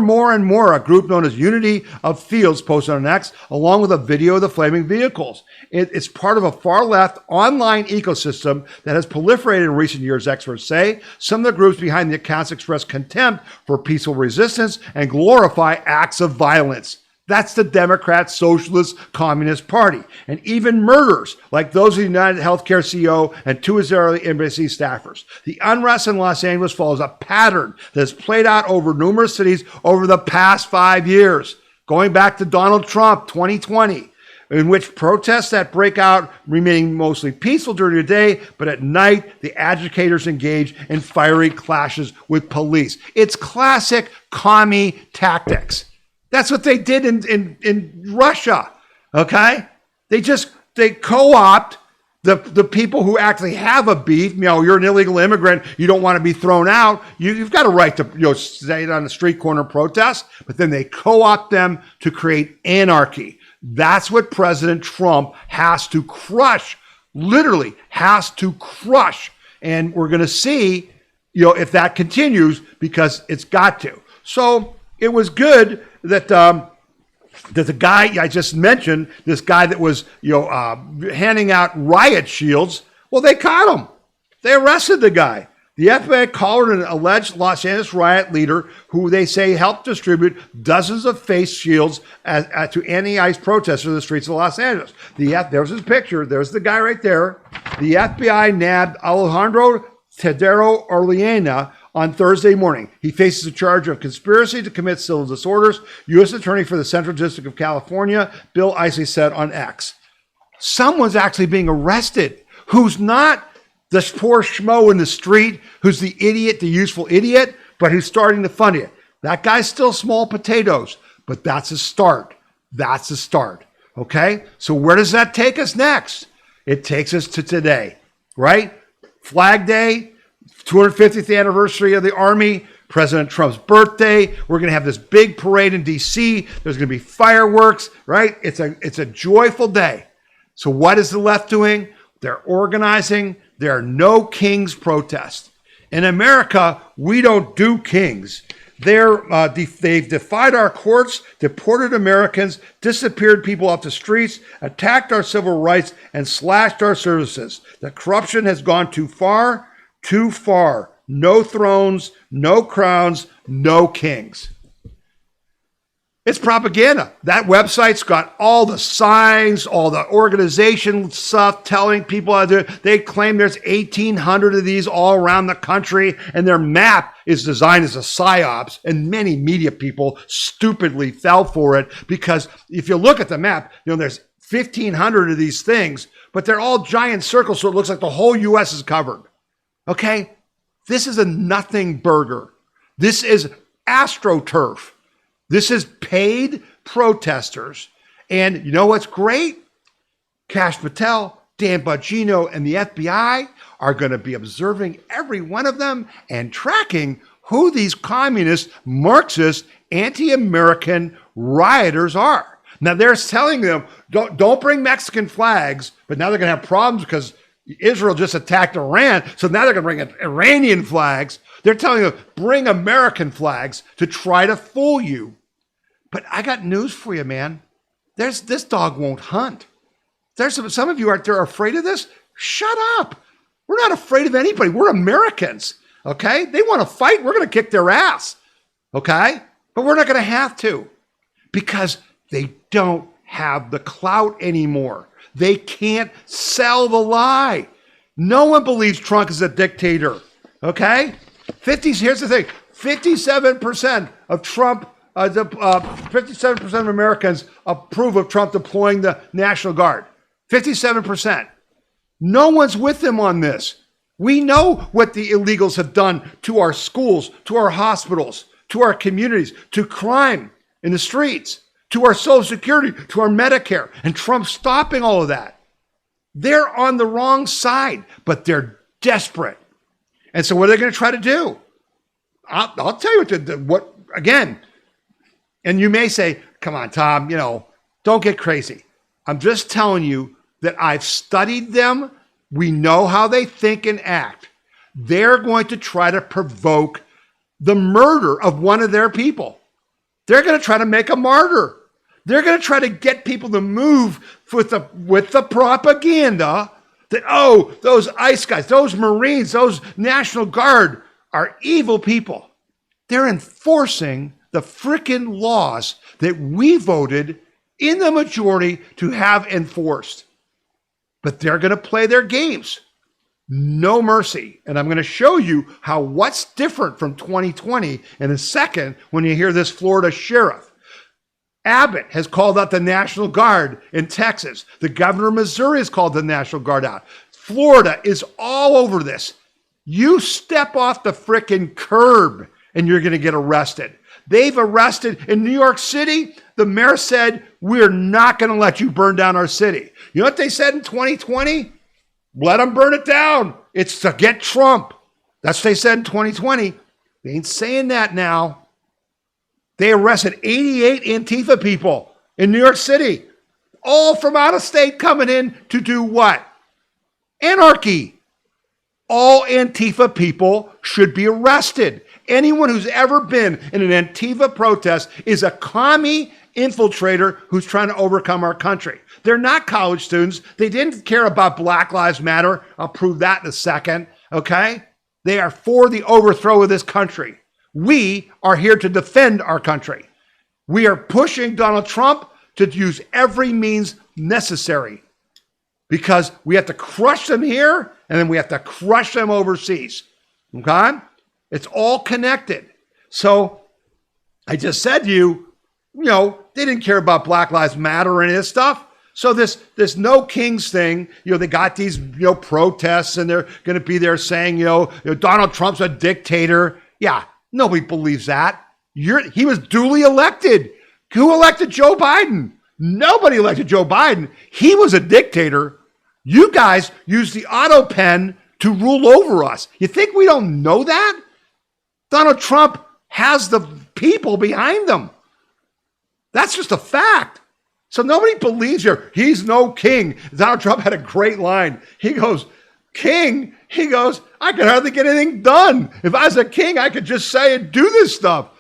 a group known as Unity of Fields posted on X, along with a video of the flaming vehicles. It's part of a far-left online ecosystem that has proliferated in recent years, experts say. Some of the groups behind the accounts express contempt for peaceful resistance and glorify acts of violence. That's the Democrat Socialist Communist Party. And even murders, like those of the United Healthcare CEO and two Israeli embassy staffers. The unrest in Los Angeles follows a pattern that has played out over numerous cities over the past 5 years, going back to Donald Trump, 2020, in which protests that break out remaining mostly peaceful during the day, but at night, the agitators engage in fiery clashes with police. It's classic commie tactics. That's what they did in Russia, okay? They co-opt the people who actually have a beef. You're an illegal immigrant. You don't want to be thrown out. You've got a right to stay on the street corner protest, but then they co-opt them to create anarchy. That's what President Trump has to crush, literally has to crush. And we're going to see, if that continues, because it's got to. So it was good that the guy I just mentioned, this guy that was handing out riot shields, well, they caught him. They arrested the guy. The FBI called an alleged Los Angeles riot leader who they say helped distribute dozens of face shields to anti-ICE protesters in the streets of Los Angeles. There's his picture. There's the guy right there. The FBI nabbed Alejandro Tadero Orellana on Thursday morning. He faces a charge of conspiracy to commit civil disorders. U.S. Attorney for the Central District of California, Bill Isley, said on X. Someone's actually being arrested who's not the poor schmo in the street, who's the idiot, the useful idiot, but who's starting to fund it. That guy's still small potatoes, but that's a start. That's a start. Okay? So where does that take us next? It takes us to today, right? Flag Day, 250th anniversary of the Army, President Trump's birthday. We're going to have this big parade in D.C. There's going to be fireworks, right? It's a joyful day. So what is the left doing? They're organizing their No Kings protest. In America, we don't do kings. They've defied our courts, deported Americans, disappeared people off the streets, attacked our civil rights, and slashed our services. The corruption has gone too far, too far. No thrones, no crowns, no kings. It's propaganda. That website's got all the signs, all the organization stuff telling people how to do it. They claim there's 1,800 of these all around the country, and their map is designed as a psyops, and many media people stupidly fell for it because if you look at the map, there's 1,500 of these things, but they're all giant circles, so it looks like the whole U.S. is covered. Okay? This is a nothing burger. This is AstroTurf. This is paid protesters. And you know what's great? Kash Patel, Dan Bongino, and the FBI are going to be observing every one of them and tracking who these communist, Marxist, anti-American rioters are. Now they're telling them, don't bring Mexican flags, but now they're going to have problems because Israel just attacked Iran, so now they're going to bring Iranian flags. They're telling them, bring American flags to try to fool you. But I got news for you, man. This dog won't hunt. There's some of you out there are afraid of this. Shut up. We're not afraid of anybody. We're Americans, okay? They want to fight. We're going to kick their ass, okay? But we're not going to have to because they don't have the clout anymore. They can't sell the lie. No one believes Trump is a dictator, okay? Here's the thing. 57% of Trump 57% of Americans approve of Trump deploying the National Guard. 57%. No one's with him on this. We know what the illegals have done to our schools, to our hospitals, to our communities, to crime in the streets, to our Social Security, to our Medicare, and Trump's stopping all of that. They're on the wrong side, but they're desperate. And so what are they going to try to do? I'll tell you what again. And you may say, come on, Tom, don't get crazy. I'm just telling you that I've studied them. We know how they think and act. They're going to try to provoke the murder of one of their people. They're going to try to make a martyr. They're going to try to get people to move with the propaganda that, those ICE guys, those Marines, those National Guard are evil people. They're enforcing the frickin' laws that we voted in the majority to have enforced. But they're going to play their games. No mercy. And I'm going to show you what's different from 2020 in a second when you hear this Florida sheriff. Abbott has called out the National Guard in Texas. The governor of Missouri has called the National Guard out. Florida is all over this. You step off the frickin' curb and you're going to get arrested. They've arrested in New York City. The mayor said, we're not going to let you burn down our city. You know what they said in 2020? Let them burn it down. It's to get Trump. That's what they said in 2020. They ain't saying that now. They arrested 88 Antifa people in New York City, all from out of state coming in to do what? Anarchy. All Antifa people should be arrested. Anyone who's ever been in an Antifa protest is a commie infiltrator who's trying to overcome our country. They're not college students. They didn't care about Black Lives Matter. I'll prove that in a second, okay? They are for the overthrow of this country. We are here to defend our country. We are pushing Donald Trump to use every means necessary because we have to crush them here and then we have to crush them overseas, okay? It's all connected. So I just said to you, they didn't care about Black Lives Matter or any of this stuff. So this NoKings thing, they got these, protests, and they're going to be there saying, Donald Trump's a dictator. Yeah, nobody believes that. He was duly elected. Who elected Joe Biden? Nobody elected Joe Biden. He was a dictator. You guys used the auto pen to rule over us. You think we don't know that? Donald Trump has the people behind them. That's just a fact. So nobody believes you. He's no king. Donald Trump had a great line. He goes, king? He goes, I can hardly get anything done. If I was a king, I could just say and do this stuff.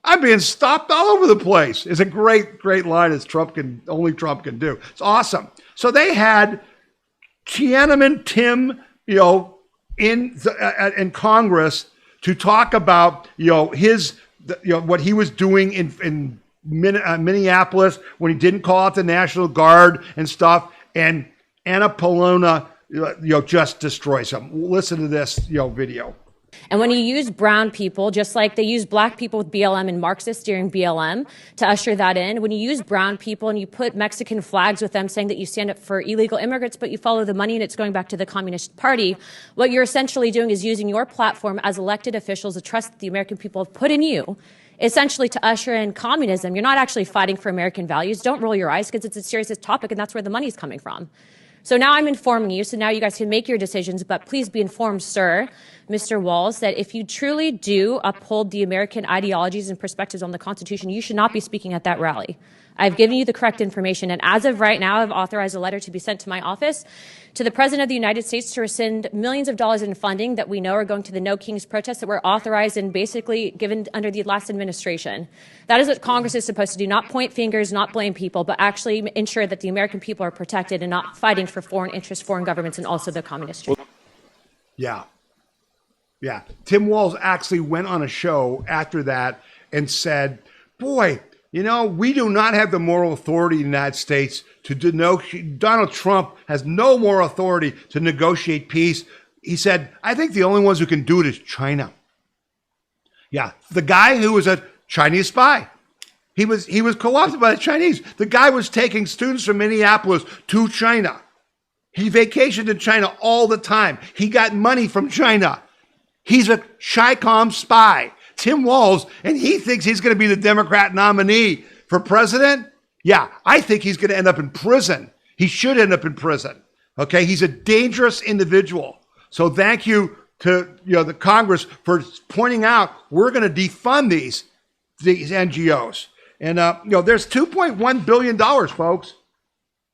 I'm being stopped all over the place. It's a great, great line as only Trump can do. It's awesome. So they had Tiananmen Tim, in Congress to talk about, what he was doing in Minneapolis when he didn't call out the National Guard and stuff. And Paulina, just destroys him. Listen to this, video. And when you use brown people, just like they use black people with BLM and Marxists during BLM to usher that in, when you use brown people and you put Mexican flags with them saying that you stand up for illegal immigrants, but you follow the money and it's going back to the Communist Party, what you're essentially doing is using your platform as elected officials, the trust that the American people have put in you, essentially to usher in communism. You're not actually fighting for American values. Don't roll your eyes, because it's a serious topic and that's where the money's coming from. So now I'm informing you, so now you guys can make your decisions, but please be informed, sir, Mr. Walz, that if you truly do uphold the American ideologies and perspectives on the Constitution, you should not be speaking at that rally. I've given you the correct information, and as of right now, I've authorized a letter to be sent to my office to the President of the United States to rescind millions of dollars in funding that we know are going to the NoKings protests that were authorized and basically given under the last administration. That is what Congress is supposed to do, not point fingers, not blame people, but actually ensure that the American people are protected and not fighting for foreign interests, foreign governments, and also the communist. Yeah. Tim Walz actually went on a show after that and said, boy, we do not have the moral authority in the United States to Donald Trump has no moral authority to negotiate peace. He said, I think the only ones who can do it is China. Yeah, the guy who was a Chinese spy. He was co-opted by the Chinese. The guy was taking students from Minneapolis to China. He vacationed in China all the time. He got money from China. He's a Chi-Com spy. Tim Walz, and he thinks he's going to be the Democrat nominee for president. Yeah, I think he's going to end up in prison. He should end up in prison. Okay, he's a dangerous individual. So thank you to the Congress for pointing out we're going to defund these NGOs. And there's $2.1 billion, folks.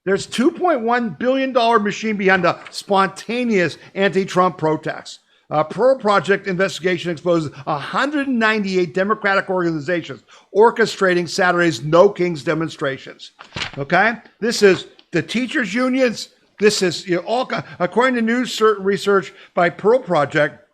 There's $2.1 billion machine behind the spontaneous anti-Trump protests. Pearl Project investigation exposes 198 Democratic organizations orchestrating Saturday's NoKings demonstrations. Okay? This is the teachers' unions. This is according to new research by Pearl Project.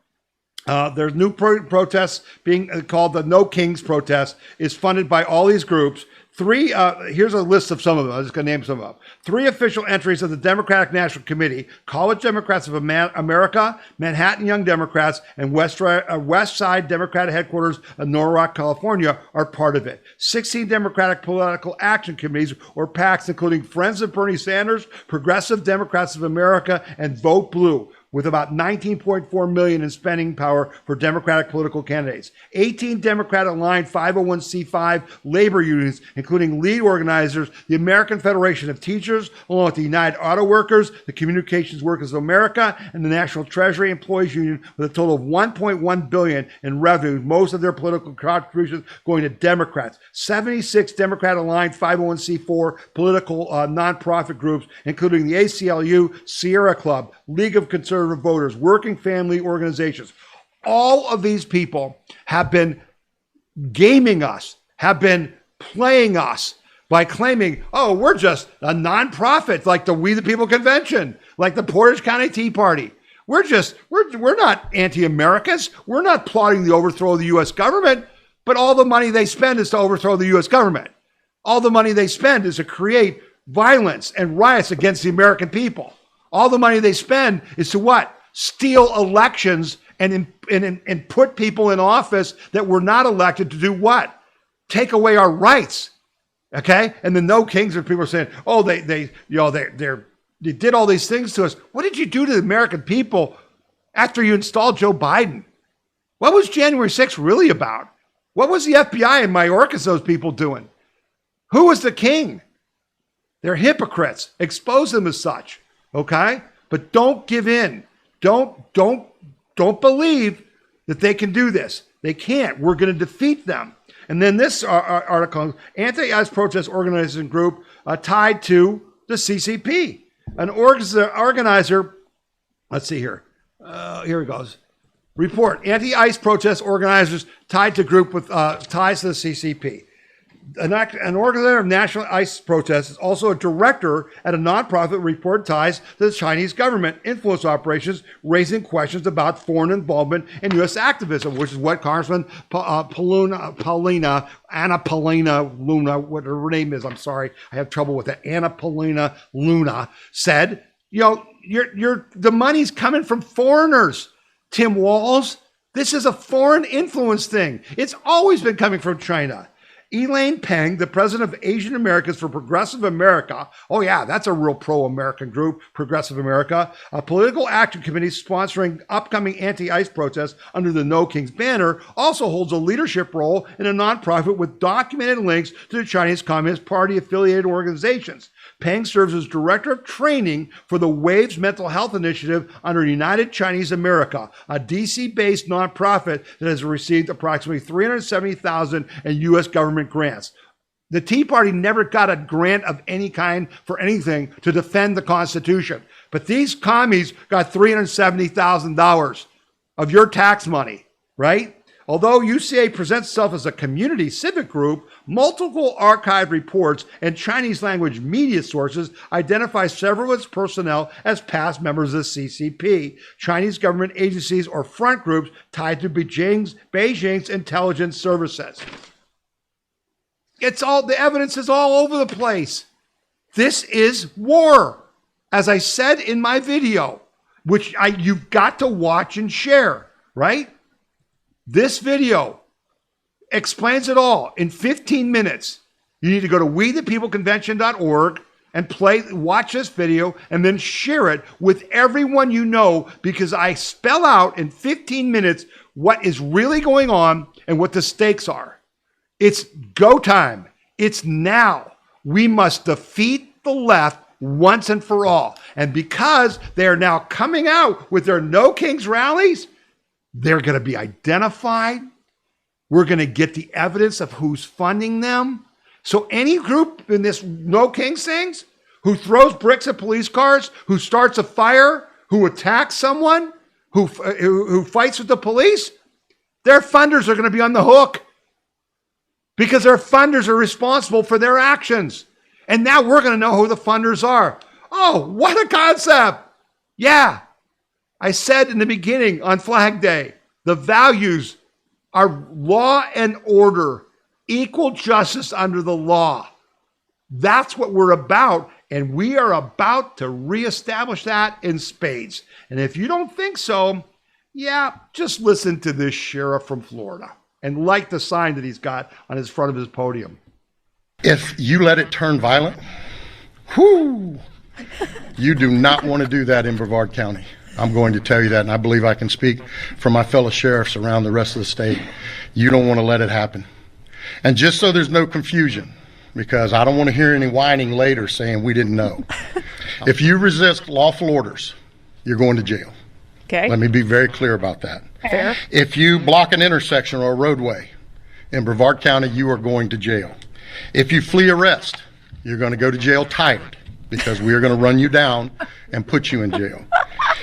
There's new protests being called the NoKings protest is funded by all these groups. Here's a list of some of them. I'm just going to name some of them. 3 official entries of the Democratic National Committee, College Democrats of America, Manhattan Young Democrats, and West Side Democratic Headquarters of Norwalk, California, are part of it. 16 Democratic Political Action Committees, or PACs, including Friends of Bernie Sanders, Progressive Democrats of America, and Vote Blue, with about $19.4 million in spending power for Democratic political candidates. 18 Democrat-aligned 501c5 labor unions, including lead organizers, the American Federation of Teachers, along with the United Auto Workers, the Communications Workers of America, and the National Treasury Employees Union, with a total of $1.1 billion in revenue, most of their political contributions going to Democrats. 76 Democrat-aligned 501c4 political nonprofit groups, including the ACLU, Sierra Club, League of Conservative Voters, working family organizations. All of these people have been gaming us, have been playing us by claiming, oh, we're just a nonprofit like the We the People Convention, like the Portage County Tea Party. We're not anti-Americans. We're not plotting the overthrow of the U.S. government, but all the money they spend is to overthrow the U.S. government. All the money they spend is to create violence and riots against the American people. All the money they spend is to what? Steal elections and put people in office that were not elected to do what? Take away our rights. Okay? And the NoKings are people are saying, oh, they did all these things to us. What did you do to the American people after you installed Joe Biden? What was January 6th really about? What was the FBI and Mayorkas, those people doing? Who was the king? They're hypocrites. Expose them as such. Okay? But don't give in. Don't believe that they can do this. They can't. We're going to defeat them. And then this article, anti-ICE protest organizing group tied to the CCP. An organizer, let's see here. Here it goes. Report, anti-ICE protest organizers tied to group with ties to the CCP. An organizer of national ICE protests is also a director at a nonprofit report ties to the Chinese government influence operations, raising questions about foreign involvement in U.S. activism, which is what Congressman Paulina, Luna, whatever her name is, I'm sorry, I have trouble with that, Paulina Luna, said, the money's coming from foreigners, Tim Walz. This is a foreign influence thing. It's always been coming from China. Elaine Peng, the president of Asian Americans for Progressive America. Oh, yeah, that's a real pro-American group, Progressive America. A political action committee sponsoring upcoming anti-ICE protests under the NoKing's banner, also holds a leadership role in a nonprofit with documented links to the Chinese Communist Party affiliated organizations. Peng serves as director of training for the Waves Mental Health Initiative under United Chinese America, a DC-based nonprofit that has received approximately $370,000 in U.S. government grants. The Tea Party never got a grant of any kind for anything to defend the Constitution. But these commies got $370,000 of your tax money, right? Although UCA presents itself as a community civic group, multiple archived reports and Chinese language media sources identify several of its personnel as past members of the CCP, Chinese government agencies or front groups tied to Beijing's intelligence services. The evidence is all over the place. This is war, as I said in my video, which you've got to watch and share, right? This video explains it all in 15 minutes. You need to go to wethepeopleconvention.org and watch this video and then share it with everyone you know, because I spell out in 15 minutes what is really going on and what the stakes are. It's go time. It's now. We must defeat the left once and for all. And because they are now coming out with their NoKings rallies, they're going to be identified. We're going to get the evidence of who's funding them. So any group in this NoKings things who throws bricks at police cars, who starts a fire, who attacks someone, who fights with the police, their funders are going to be on the hook because their funders are responsible for their actions. And now we're going to know who the funders are. Oh, what a concept. Yeah. I said in the beginning on Flag Day, the values are law and order, equal justice under the law. That's what we're about, and we are about to reestablish that in spades. And if you don't think so, just listen to this sheriff from Florida and like the sign that he's got on his front of his podium. If you let it turn violent, you do not want to do that in Brevard County. I'm going to tell you that, and I believe I can speak for my fellow sheriffs around the rest of the state. You don't want to let it happen. And just so there's no confusion, because I don't want to hear any whining later saying we didn't know. If you resist lawful orders, you're going to jail. Okay. Let me be very clear about that. Fair. If you block an intersection or a roadway in Brevard County, you are going to jail. If you flee arrest, you're going to go to jail tired, because we are going to run you down and put you in jail.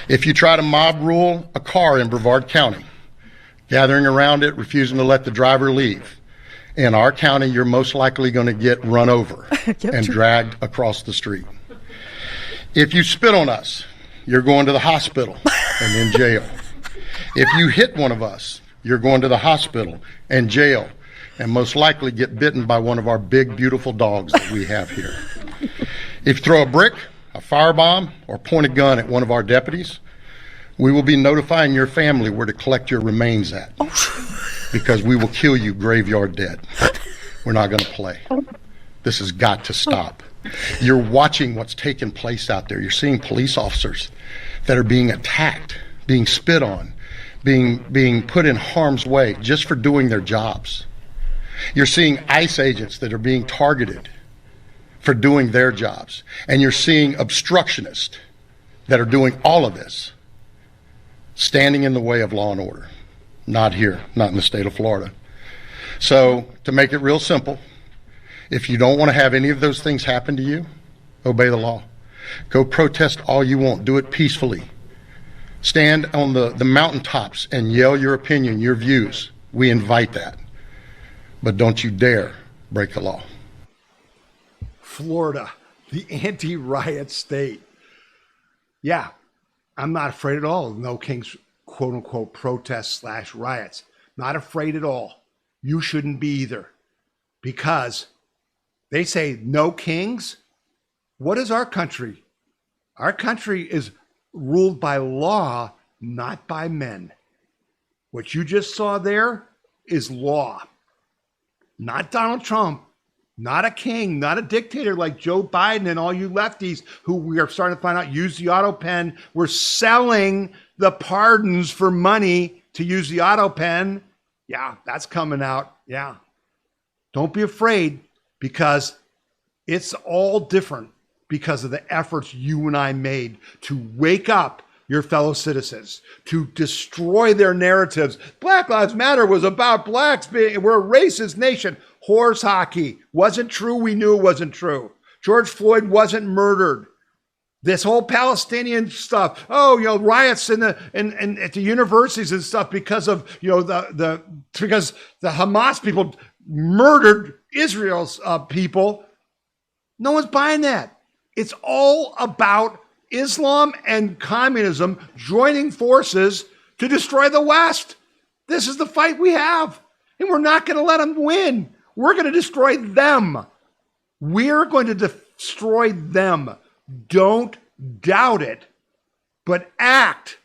If you try to mob rule a car in Brevard County, gathering around it, refusing to let the driver leave, in our county, you're most likely going to get run over and dragged across the street. If you spit on us, you're going to the hospital and in jail. If you hit one of us, you're going to the hospital and jail, and most likely get bitten by one of our big, beautiful dogs that we have here. If you throw a brick, a firebomb, or point a gun at one of our deputies, We will be notifying your family where to collect your remains at, because we will kill you graveyard dead. We're not going to play. This has got to stop. You're watching what's taking place out there. You're seeing police officers that are being attacked, being spit on, being put in harm's way just for doing their jobs. You're seeing ICE agents that are being targeted for doing their jobs. And you're seeing obstructionists that are doing all of this, standing in the way of law and order. Not here, not in the state of Florida. So, to make it real simple, if you don't want to have any of those things happen to you, obey the law. Go protest all you want. Do it peacefully. Stand on the mountaintops and yell your opinion, your views. We invite that. But don't you dare break the law. Florida, the anti-riot state. Yeah, I'm not afraid at all of NoKing's quote-unquote protests/riots. Not afraid at all. You shouldn't be either. Because they say no kings. What is our country? Our country is ruled by law, not by men. What you just saw there is law. Not Donald Trump, not a king, not a dictator like Joe Biden and all you lefties who we are starting to find out use the auto pen. We're selling the pardons for money to use the auto pen. Yeah, that's coming out. Yeah. Don't be afraid, because it's all different because of the efforts you and I made to wake up your fellow citizens, to destroy their narratives. Black Lives Matter was about blacks we're a racist nation. Horse hockey wasn't true. We knew it wasn't true. George Floyd wasn't murdered. This whole Palestinian stuff. Oh, riots at the universities and stuff because of because the Hamas people murdered Israel's people. No one's buying that. It's all about Islam and communism joining forces to destroy the West. This is the fight we have, and we're not going to let them win. We're going to destroy them. We're going to destroy them. Don't doubt it, but act.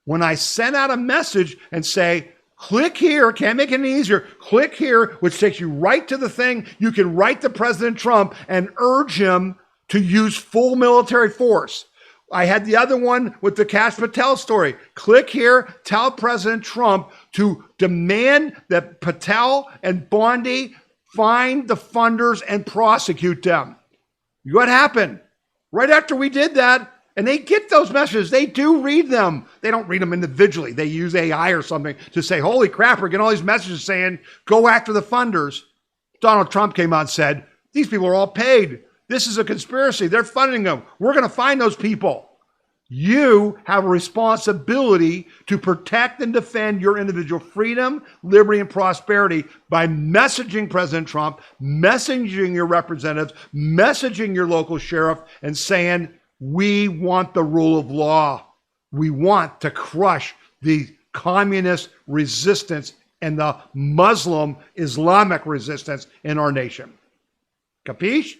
When I send out a message and say, click here, can't make it any easier, click here, which takes you right to the thing, you can write to President Trump and urge him to use full military force. I had the other one with the Kash Patel story. Click here, tell President Trump to demand that Patel and Bondi find the funders and prosecute them. What happened? Right after we did that, and they get those messages, they do read them. They don't read them individually. They use AI or something to say, holy crap, we're getting all these messages saying, go after the funders. Donald Trump came out and said, these people are all paid. This is a conspiracy. They're funding them. We're going to find those people. You have a responsibility to protect and defend your individual freedom, liberty, and prosperity by messaging President Trump, messaging your representatives, messaging your local sheriff, and saying, we want the rule of law. We want to crush the communist resistance and the Muslim Islamic resistance in our nation. Capiche?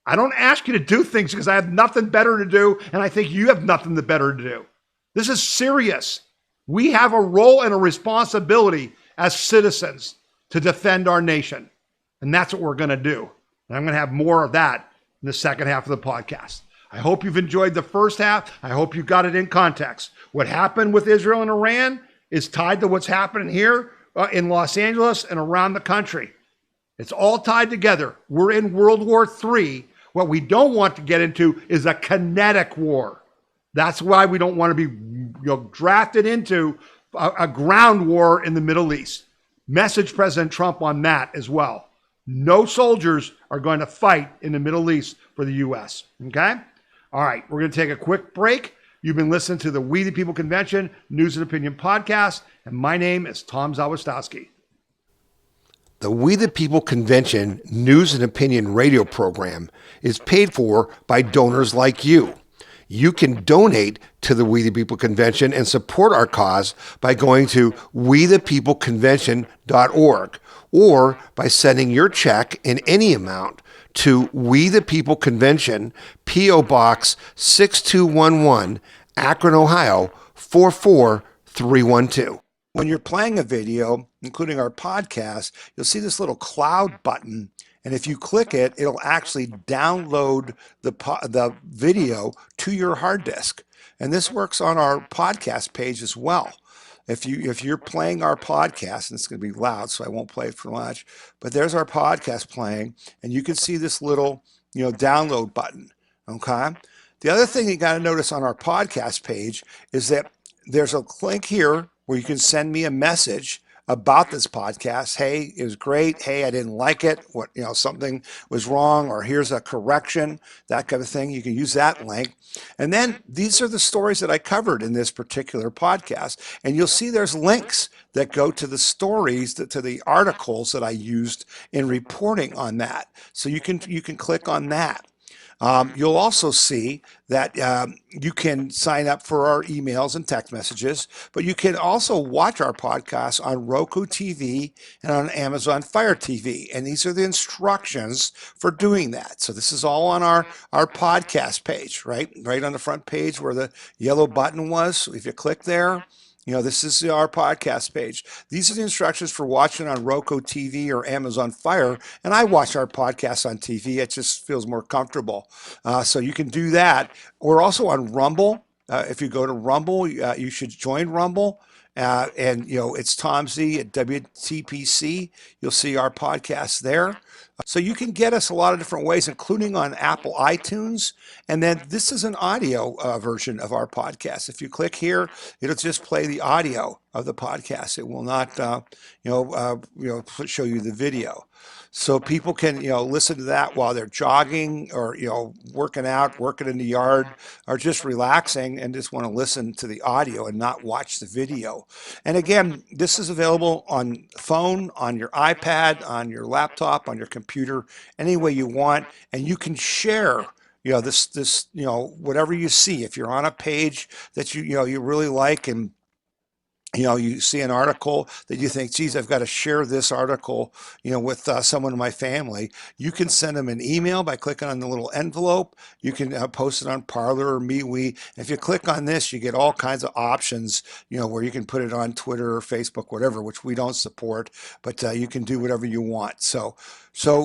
I don't ask you to do things because I have nothing better to do, and I think you have nothing better to do. This is serious. We have a role and a responsibility as citizens to defend our nation, and that's what we're going to do. And I'm going to have more of that in the second half of the podcast. I hope you've enjoyed the first half. I hope you got it in context. What happened with Israel and Iran is tied to what's happening here in Los Angeles and around the country. It's all tied together. We're in World War III. What we don't want to get into is a kinetic war. That's why we don't want to be drafted into a ground war in the Middle East. Message President Trump on that as well. No soldiers are going to fight in the Middle East for the U.S. Okay? All right, we're going to take a quick break. You've been listening to the We the People Convention News and Opinion Podcast, and my name is Tom Zawistowski. The We the People Convention News and Opinion radio program is paid for by donors like you. You can donate to the We the People Convention and support our cause by going to wethepeopleconvention.org or by sending your check in any amount to We the People Convention, P.O. Box 6211, Akron, Ohio, 44312. When you're playing a video, including our podcast, you'll see this little cloud button. And if you click it, it'll actually download the video to your hard disk. And this works on our podcast page as well. If you're playing our podcast, and it's going to be loud, so I won't play it for much, but there's our podcast playing, and you can see this little, download button. Okay. The other thing you got to notice on our podcast page is that there's a link here where you can send me a message about this podcast. Hey, it was great. Hey, I didn't like it. What, something was wrong, or here's a correction, that kind of thing. You can use that link. And then these are the stories that I covered in this particular podcast. And you'll see there's links that go to the stories, to the articles that I used in reporting on that. So you can click on that. You'll also see that you can sign up for our emails and text messages, but you can also watch our podcast on Roku TV and on Amazon Fire TV. And these are the instructions for doing that. So this is all on our podcast page, right on the front page where the yellow button was. If you click there, this is our podcast page. These are the instructions for watching on Roku TV or Amazon Fire. And I watch our podcast on TV. It just feels more comfortable. So you can do that. We're also on Rumble. If you go to Rumble, you should join Rumble. And it's Tom Z at WTPC. You'll see our podcast there. So you can get us a lot of different ways, including on Apple iTunes. And then this is an audio version of our podcast. If you click here, it'll just play the audio of the podcast. It will not, show you the video. So people can, listen to that while they're jogging or, working out, working in the yard, or just relaxing and just want to listen to the audio and not watch the video. And again, this is available on phone, on your iPad, on your laptop, on your computer, any way you want. And you can share this whatever you see. If you're on a page that you really like, and you see an article that you think, geez, I've got to share this article, with someone in my family. You can send them an email by clicking on the little envelope. You can post it on Parler or MeWe. If you click on this, you get all kinds of options, where you can put it on Twitter or Facebook, whatever, which we don't support, but you can do whatever you want. So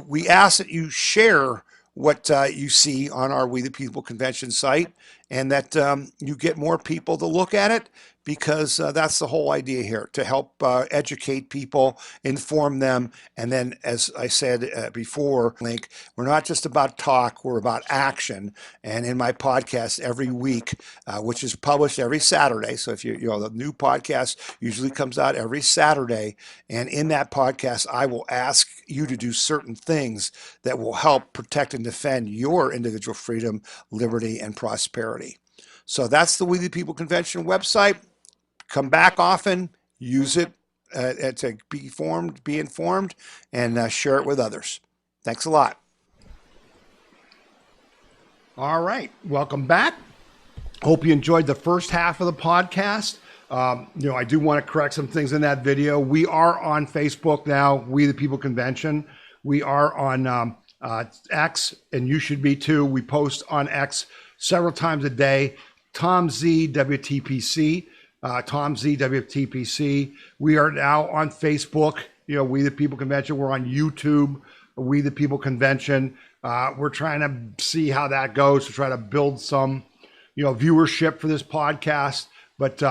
we ask that you share what you see on our We the People convention site, and that you get more people to look at it, because that's the whole idea here, to help educate people, inform them. And then, as I said before, Link, we're not just about talk, we're about action. And in my podcast every week, which is published every Saturday. So if the new podcast usually comes out every Saturday. And in that podcast, I will ask you to do certain things that will help protect and defend your individual freedom, liberty, and prosperity. So that's the We the People Convention website. Come back often, use it to be informed, and share it with others. Thanks a lot. All right, welcome back. Hope you enjoyed the first half of the podcast. I do want to correct some things in that video. We are on Facebook now, We the People Convention. We are on X, and you should be too. We post on X several times a day. Tom Z WTPC. Tom Z WTPC. We are now on Facebook, We the People Convention. We're on YouTube, We the People Convention. We're trying to see how that goes, to try to build some, viewership for this podcast. But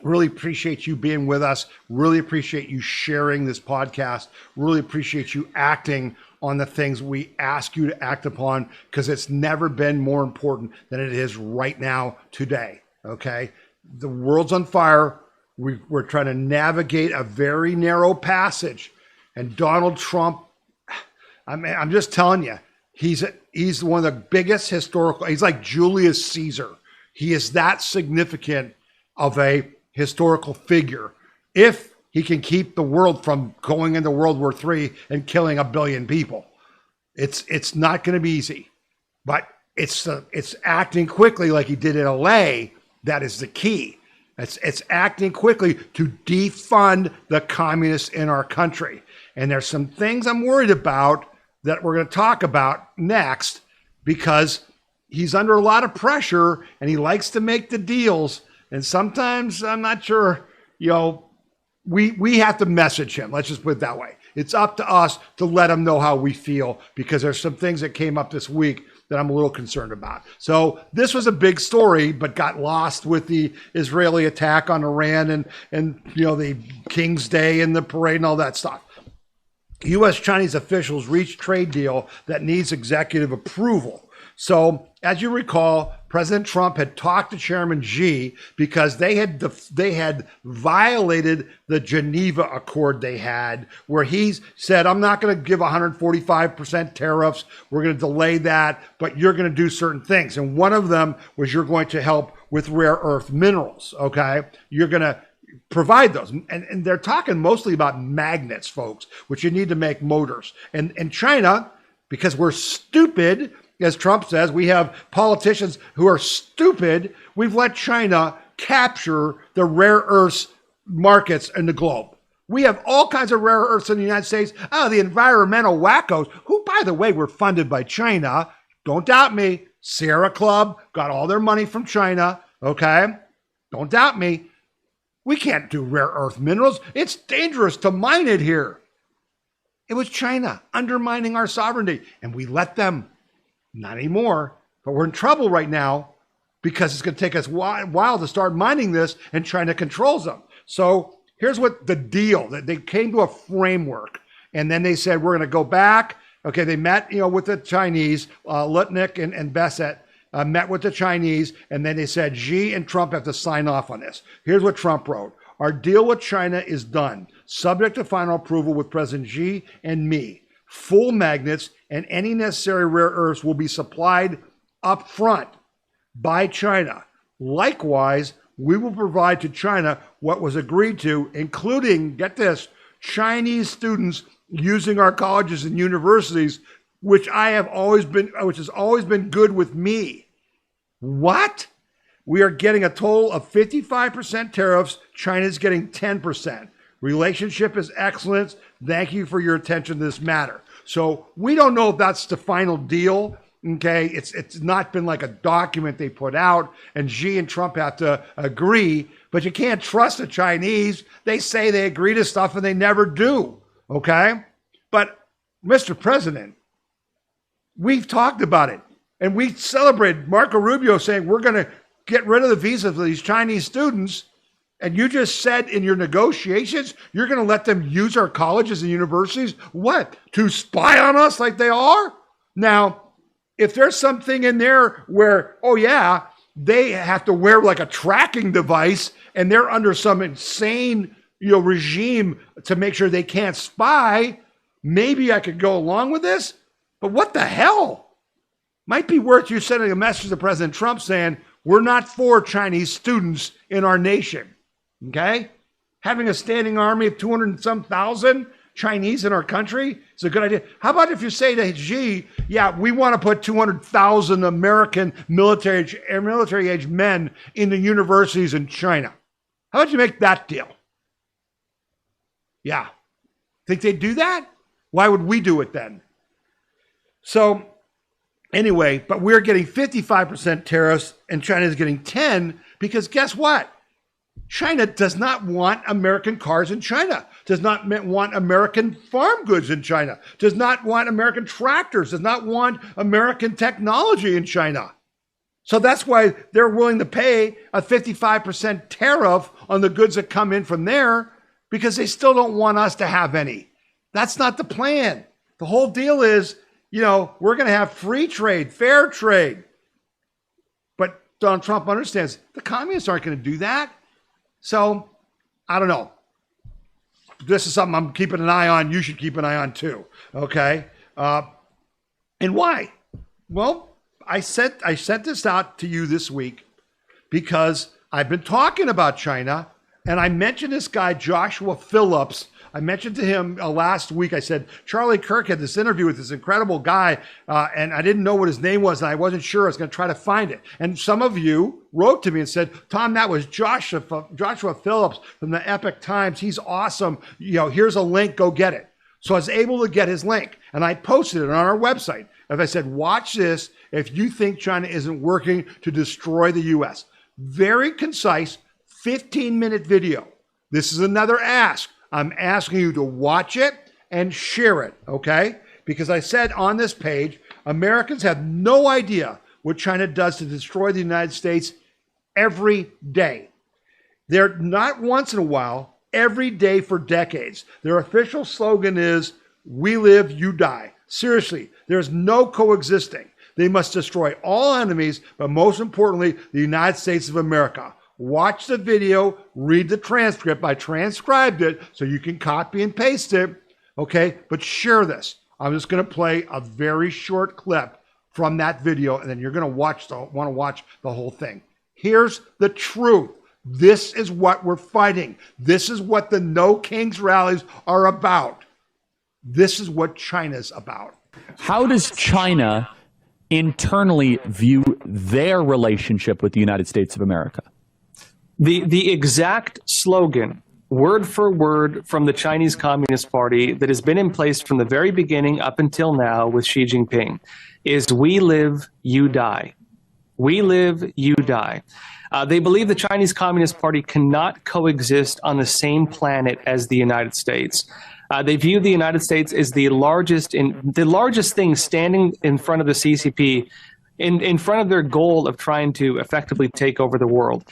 really appreciate you being with us. Really appreciate you sharing this podcast. Really appreciate you acting on the things we ask you to act upon, because it's never been more important than it is right now today. Okay. The world's on fire. We're trying to navigate a very narrow passage. And Donald Trump, I'm just telling you, he's one of the biggest historical, he's like Julius Caesar. He is that significant of a historical figure. If he can keep the world from going into World War III and killing 1 billion people, it's not going to be easy. But it's acting quickly like he did in LA. That is the key. It's acting quickly to defund the communists in our country. And there's some things I'm worried about that we're going to talk about next, because he's under a lot of pressure and he likes to make the deals. And sometimes I'm not sure, we have to message him. Let's just put it that way. It's up to us to let him know how we feel, because there's some things that came up this week that I'm a little concerned about. So this was a big story, but got lost with the Israeli attack on Iran and the King's Day and the parade and all that stuff. U.S.-Chinese officials reached trade deal that needs executive approval. So, as you recall, President Trump had talked to Chairman Xi because they had violated the Geneva Accord they had, where he said, I'm not going to give 145% tariffs. We're going to delay that, but you're going to do certain things. And one of them was you're going to help with rare earth minerals, okay? You're going to provide those. And they're talking mostly about magnets, folks, which you need to make motors. And China, because we're stupid, as Trump says, we have politicians who are stupid. We've let China capture the rare earths markets in the globe. We have all kinds of rare earths in the United States. Oh, the environmental wackos, who, by the way, were funded by China. Don't doubt me. Sierra Club got all their money from China, okay? Don't doubt me. We can't do rare earth minerals. It's dangerous to mine it here. It was China undermining our sovereignty, and we let them. Not anymore, but we're in trouble right now because it's going to take us a while to start mining this, and China controls them. So here's what the deal, that they came to a framework, and then they said, we're going to go back. Okay, they met, with the Chinese, Lutnick and Bassett met with the Chinese, and then they said, Xi and Trump have to sign off on this. Here's what Trump wrote. Our deal with China is done, subject to final approval with President Xi and me. Full magnets and any necessary rare earths will be supplied up front by China. Likewise, we will provide to China what was agreed to, including, get this, Chinese students using our colleges and universities, which has always been good with me. What? We are getting a total of 55% tariffs. China's getting 10%. Relationship is excellent. Thank you for your attention to this matter. So we don't know if that's the final deal. Okay, it's not been like a document they put out, and Xi and Trump have to agree, but you can't trust the Chinese. They say they agree to stuff and they never do. Okay, but Mr. President, we've talked about it, and we celebrated Marco Rubio saying we're going to get rid of the visas for these Chinese students. And you just said in your negotiations, you're going to let them use our colleges and universities? What? To spy on us like they are? Now, if there's something in there where, they have to wear like a tracking device and they're under some insane, regime to make sure they can't spy, maybe I could go along with this. But what the hell? Might be worth you sending a message to President Trump saying, we're not for Chinese students in our nation. Okay? Having a standing army of 200 and some thousand Chinese in our country is a good idea. How about if you say to Xi, we want to put 200,000 American military-age men in the universities in China. How about you make that deal? Yeah. Think they'd do that? Why would we do it then? So anyway, but we're getting 55% tariffs and China's getting 10 because guess what? China does not want American cars in China, does not want American farm goods in China, does not want American tractors, does not want American technology in China. So that's why they're willing to pay a 55% tariff on the goods that come in from there, because they still don't want us to have any. That's not the plan. The whole deal is, we're going to have free trade, fair trade. But Donald Trump understands the communists aren't going to do that. So, I don't know. This is something I'm keeping an eye on. You should keep an eye on too. Okay? And why? Well, I sent this out to you this week because I've been talking about China, and I mentioned this guy, Joshua Phillips. I mentioned to him last week, I said, Charlie Kirk had this interview with this incredible guy, and I didn't know what his name was, and I wasn't sure. I was going to try to find it. And some of you wrote to me and said, Tom, that was Joshua Phillips from the Epoch Times. He's awesome. Here's a link. Go get it. So I was able to get his link, and I posted it on our website. if I said, watch this if you think China isn't working to destroy the U.S. Very concise, 15-minute video. This is another ask. I'm asking you to watch it and share it, okay? Because I said on this page, Americans have no idea what China does to destroy the United States every day. They're not once in a while, every day for decades. Their official slogan is, we live, you die. Seriously, there's no coexisting. They must destroy all enemies, but most importantly, the United States of America. Watch the video, read the transcript. I transcribed it so you can copy and paste it, okay? But share this. I'm just going to play a very short clip from that video, and then you're going to want to watch the whole thing. Here's the truth. This is what we're fighting. This is what the No Kings rallies are about. This is what China's about. How does China internally view their relationship with the United States of America? The exact slogan, word for word, from the Chinese Communist Party that has been in place from the very beginning up until now with Xi Jinping is, we live, you die. We live, you die. They believe the Chinese Communist Party cannot coexist on the same planet as the United States. They view the United States as the largest thing standing in front of the CCP, in front of their goal of trying to effectively take over the world.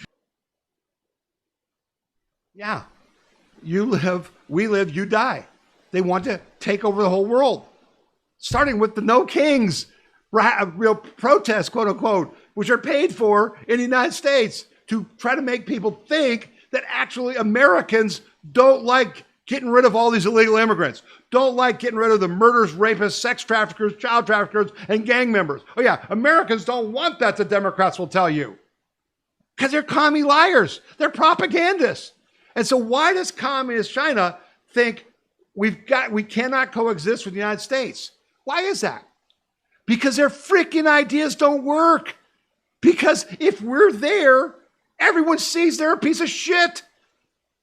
Yeah, you live, we live, you die. They want to take over the whole world, starting with the No Kings, real protests, quote unquote, which are paid for in the United States to try to make people think that actually Americans don't like getting rid of all these illegal immigrants, don't like getting rid of the murderers, rapists, sex traffickers, child traffickers, and gang members. Oh yeah, Americans don't want that, the Democrats will tell you. Because they're commie liars. They're propagandists. And so why does communist China think we cannot coexist with the United States? Why is that? Because their freaking ideas don't work. Because if we're there, everyone sees they're a piece of shit.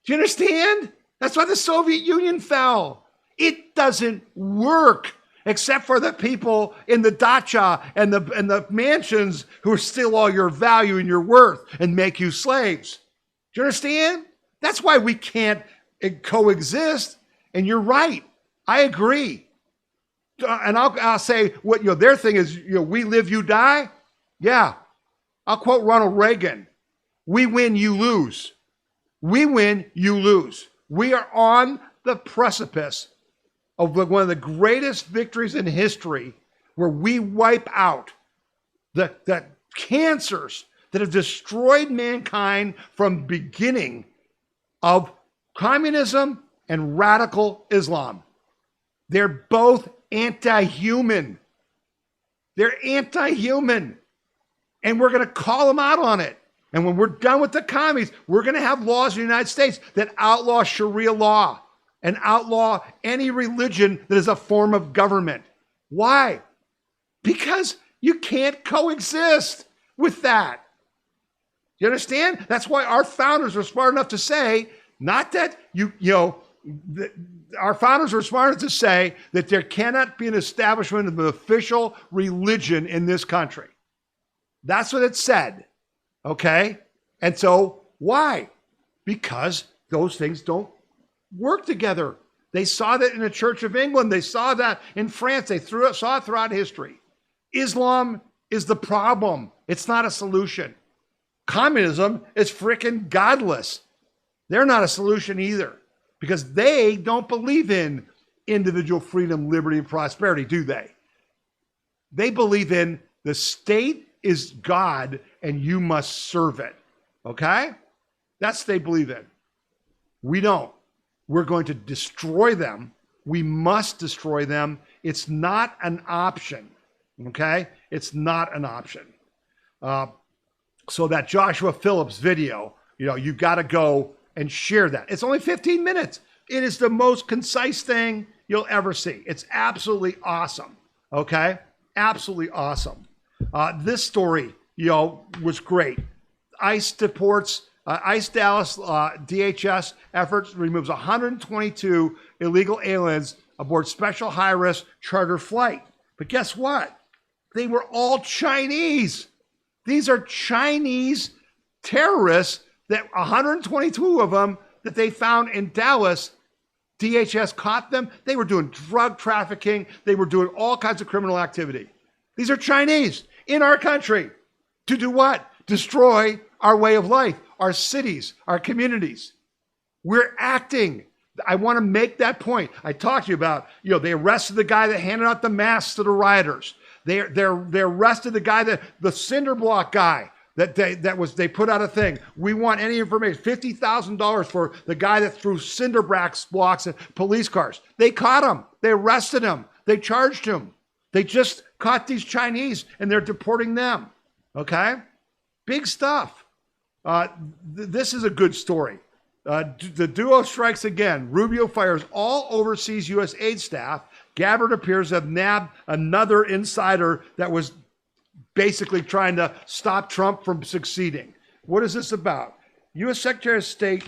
Do you understand? That's why the Soviet Union fell. It doesn't work, except for the people in the dacha and the mansions who steal all your value and your worth and make you slaves. Do you understand? That's why we can't coexist. And you're right. I agree. And I'll say what their thing is. We live, you die. Yeah. I'll quote Ronald Reagan. We win, you lose. We win, you lose. We are on the precipice of one of the greatest victories in history, where we wipe out the cancers that have destroyed mankind from beginning of communism and radical Islam. They're both anti-human. They're anti-human. And we're going to call them out on it. And when we're done with the commies, we're going to have laws in the United States that outlaw Sharia law and outlaw any religion that is a form of government. Why? Because you can't coexist with that. You understand? That's why our founders were smart enough to say, not that our founders were smart enough to say that there cannot be an establishment of an official religion in this country. That's what it said. Okay? And so why? Because those things don't work together. They saw that in the Church of England. They saw that in France. They saw it throughout history. Islam is the problem. It's not a solution. Communism is freaking godless. They're not a solution either, because they don't believe in individual freedom, liberty, and prosperity, do they? They believe in the state is God and you must serve it. Okay? That's what they believe in. We don't. We're going to destroy them. We must destroy them. It's not an option. Okay? It's not an option. So that Joshua Phillips video, you've got to go and share that. It's only 15 minutes. It is the most concise thing you'll ever see. It's absolutely awesome. Okay? Absolutely awesome. This story, was great. ICE Dallas DHS efforts removes 122 illegal aliens aboard special high-risk charter flight. But guess what? They were all Chinese. These are Chinese terrorists, that 122 of them that they found in Dallas. DHS caught them. They were doing drug trafficking. They were doing all kinds of criminal activity. These are Chinese in our country to do what? Destroy our way of life, our cities, our communities. We're acting. I want to make that point. I talked to you about, they arrested the guy that handed out the masks to the rioters. They arrested the guy the cinder block guy they put out a thing. We want any information, $50,000 for the guy that threw cinder blocks at police cars. They caught him. They arrested him. They charged him. They just caught these Chinese and they're deporting them. Okay? Big stuff. This is a good story. The duo strikes again. Rubio fires all overseas USAID staff. Gabbard appears to have nabbed another insider that was basically trying to stop Trump from succeeding. What is this about? U.S. Secretary of State,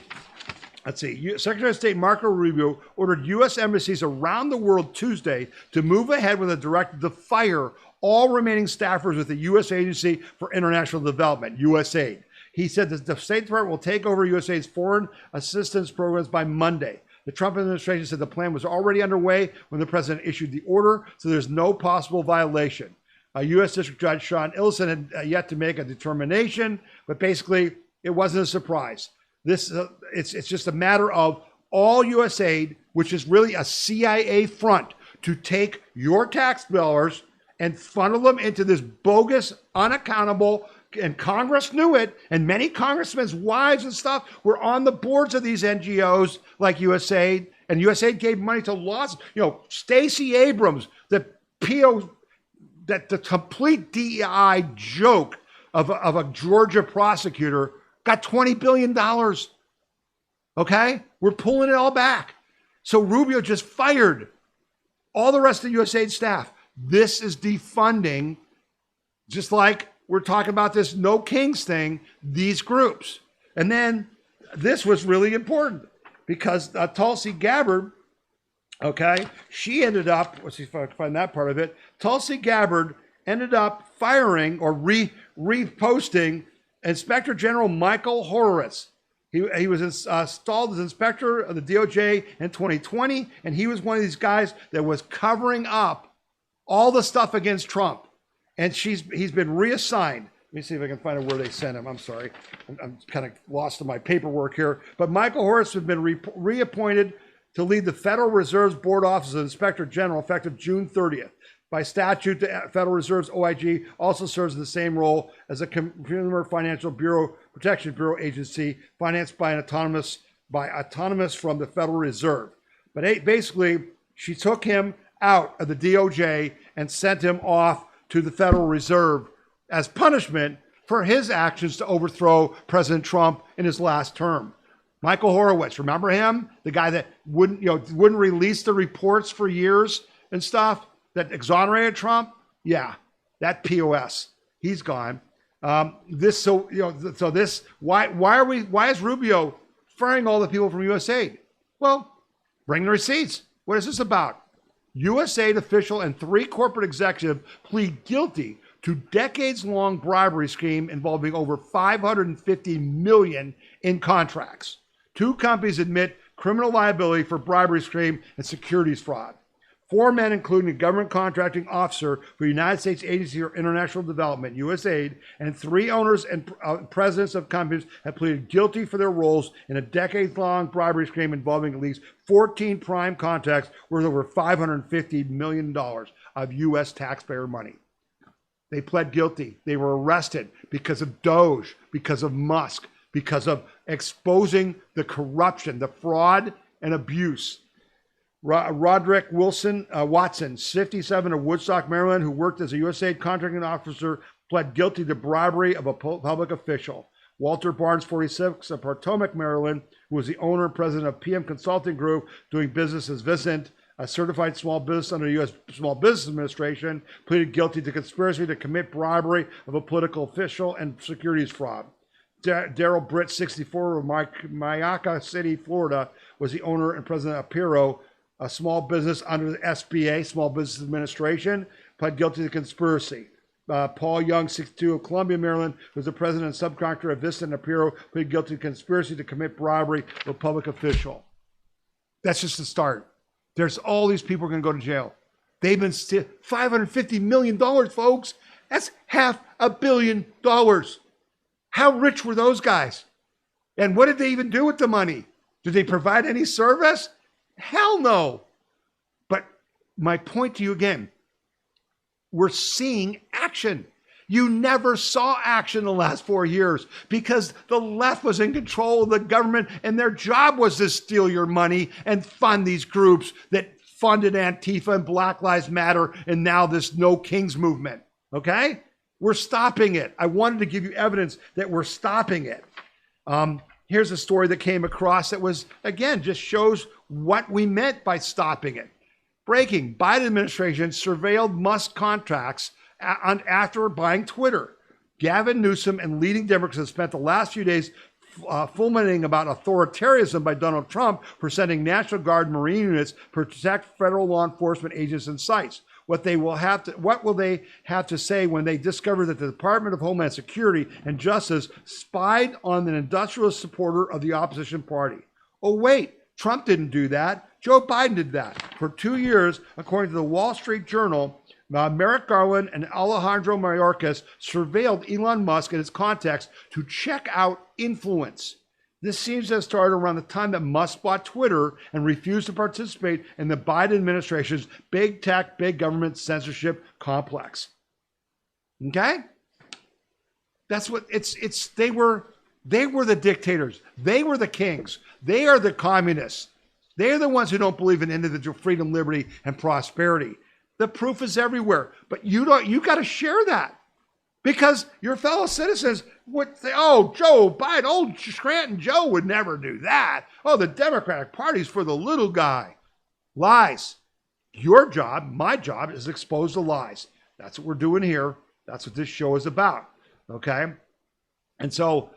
Secretary of State Marco Rubio ordered U.S. embassies around the world Tuesday to move ahead with a directive to fire all remaining staffers with the U.S. Agency for International Development, USAID. He said that the State Department will take over USAID's foreign assistance programs by Monday. The Trump administration said the plan was already underway when the president issued the order, so there's no possible violation. U.S. District Judge Sean Ellison had yet to make a determination, but basically it wasn't a surprise. It's just a matter of all USAID, which is really a CIA front to take your tax dollars and funnel them into this bogus, unaccountable, and Congress knew it, and many congressmen's wives and stuff were on the boards of these NGOs like USAID, and USAID gave money to lots. Stacey Abrams, the complete DEI joke of a Georgia prosecutor, got $20 billion. Okay? We're pulling it all back. So Rubio just fired all the rest of the USAID staff. This is defunding, just like we're talking about this NoKings thing, these groups. And then this was really important because Tulsi Gabbard, okay, she ended up, let's see if I can find that part of it. Tulsi Gabbard ended up firing or reposting Inspector General Michael Horowitz. He was installed as inspector of the DOJ in 2020, and he was one of these guys that was covering up all the stuff against Trump. And he's been reassigned. Let me see if I can find out where they sent him. I'm sorry. I'm kind of lost in my paperwork here. But Michael Horowitz has been reappointed to lead the Federal Reserve's Board Office of Inspector General effective June 30th. By statute, the Federal Reserve's OIG also serves in the same role as a Consumer Financial Protection Bureau agency financed by autonomous from the Federal Reserve. But basically, she took him out of the DOJ and sent him off to the Federal Reserve as punishment for his actions to overthrow President Trump in his last term. Michael Horowitz, remember him? The guy that wouldn't release the reports for years and stuff that exonerated Trump? Yeah, that POS. He's gone. Why is Rubio firing all the people from USAID? Well, bring the receipts. What is this about? USAID official and 3 corporate executives plead guilty to decades-long bribery scheme involving over $550 million in contracts. 2 companies admit criminal liability for bribery scheme and securities fraud. 4 men, including a government contracting officer for the United States Agency for International Development, USAID, and 3 owners and presidents of companies have pleaded guilty for their roles in a decades-long bribery scheme involving at least 14 prime contracts worth over $550 million of U.S. taxpayer money. They pled guilty. They were arrested because of Doge, because of Musk, because of exposing the corruption, the fraud and abuse. Roderick Watson, 57 of Woodstock, Maryland, who worked as a USAID contracting officer, pled guilty to bribery of a public official. Walter Barnes, 46, of Potomac, Maryland, who was the owner and president of PM Consulting Group, doing business as Vicent, a certified small business under the U.S. Small Business Administration, pleaded guilty to conspiracy to commit bribery of a political official and securities fraud. Daryl Britt, 64, of Mayaca City, Florida, was the owner and president of Piro, a small business under the SBA, Small Business Administration, pled guilty to conspiracy. Paul Young, 62, of Columbia, Maryland, who's the president and subcontractor of Vista and Apiro, pleaded guilty to conspiracy to commit bribery of a public official. That's just the start. There's all these people are going to go to jail. They've been $550 million, folks. That's $500 million. How rich were those guys? And what did they even do with the money? Did they provide any service? Hell no. But my point to you again, we're seeing action. You never saw action in the last 4 years because the left was in control of the government and their job was to steal your money and fund these groups that funded Antifa and Black Lives Matter and now this NoKings movement, okay? We're stopping it. I wanted to give you evidence that we're stopping it. Here's a story that came across that was, again, just shows what we meant by stopping it. Breaking, Biden administration surveilled Musk contracts after buying Twitter. Gavin Newsom and leading Democrats have spent the last few days fulminating about authoritarianism by Donald Trump for sending National Guard Marine units to protect federal law enforcement agents and sites. What will they have to say when they discover that the Department of Homeland Security and Justice spied on an industrialist supporter of the opposition party? Oh, wait, Trump didn't do that. Joe Biden did that. For 2 years, according to the Wall Street Journal, Merrick Garland and Alejandro Mayorkas surveilled Elon Musk and his contacts to check out influence. This seems to have started around the time that Musk bought Twitter and refused to participate in the Biden administration's big tech, big government censorship complex. Okay? That's what they were the dictators. They were the kings. They are the communists. They are the ones who don't believe in individual freedom, liberty, and prosperity. The proof is everywhere. But you got to share that. Because your fellow citizens would say, oh, Joe Biden, old Scranton Joe would never do that. Oh, the Democratic Party's for the little guy. Lies. Your job, my job, is expose the lies. That's what we're doing here. That's what this show is about. Okay? And so,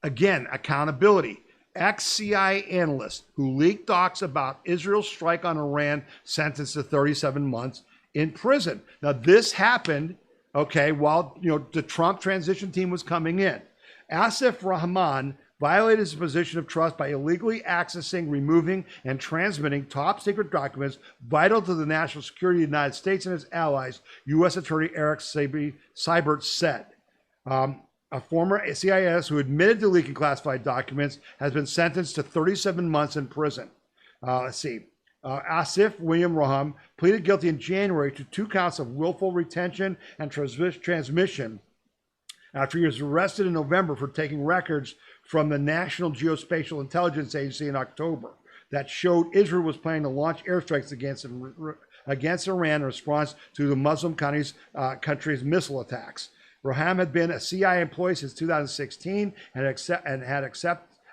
again, accountability. Ex-CIA analyst who leaked docs about Israel's strike on Iran sentenced to 37 months in prison. Now, this happened, okay, while the Trump transition team was coming in. Asif Rahman violated his position of trust by illegally accessing, removing, and transmitting top secret documents vital to the national security of the United States and its allies, U.S. Attorney Eric Seibert said. A former CIS who admitted to leaking classified documents has been sentenced to 37 months in prison. Asif William Raham pleaded guilty in January to 2 counts of willful retention and transmission after he was arrested in November for taking records from the National Geospatial Intelligence Agency in October that showed Israel was planning to launch airstrikes against Iran in response to the Muslim country's missile attacks. Raham had been a CIA employee since 2016 and had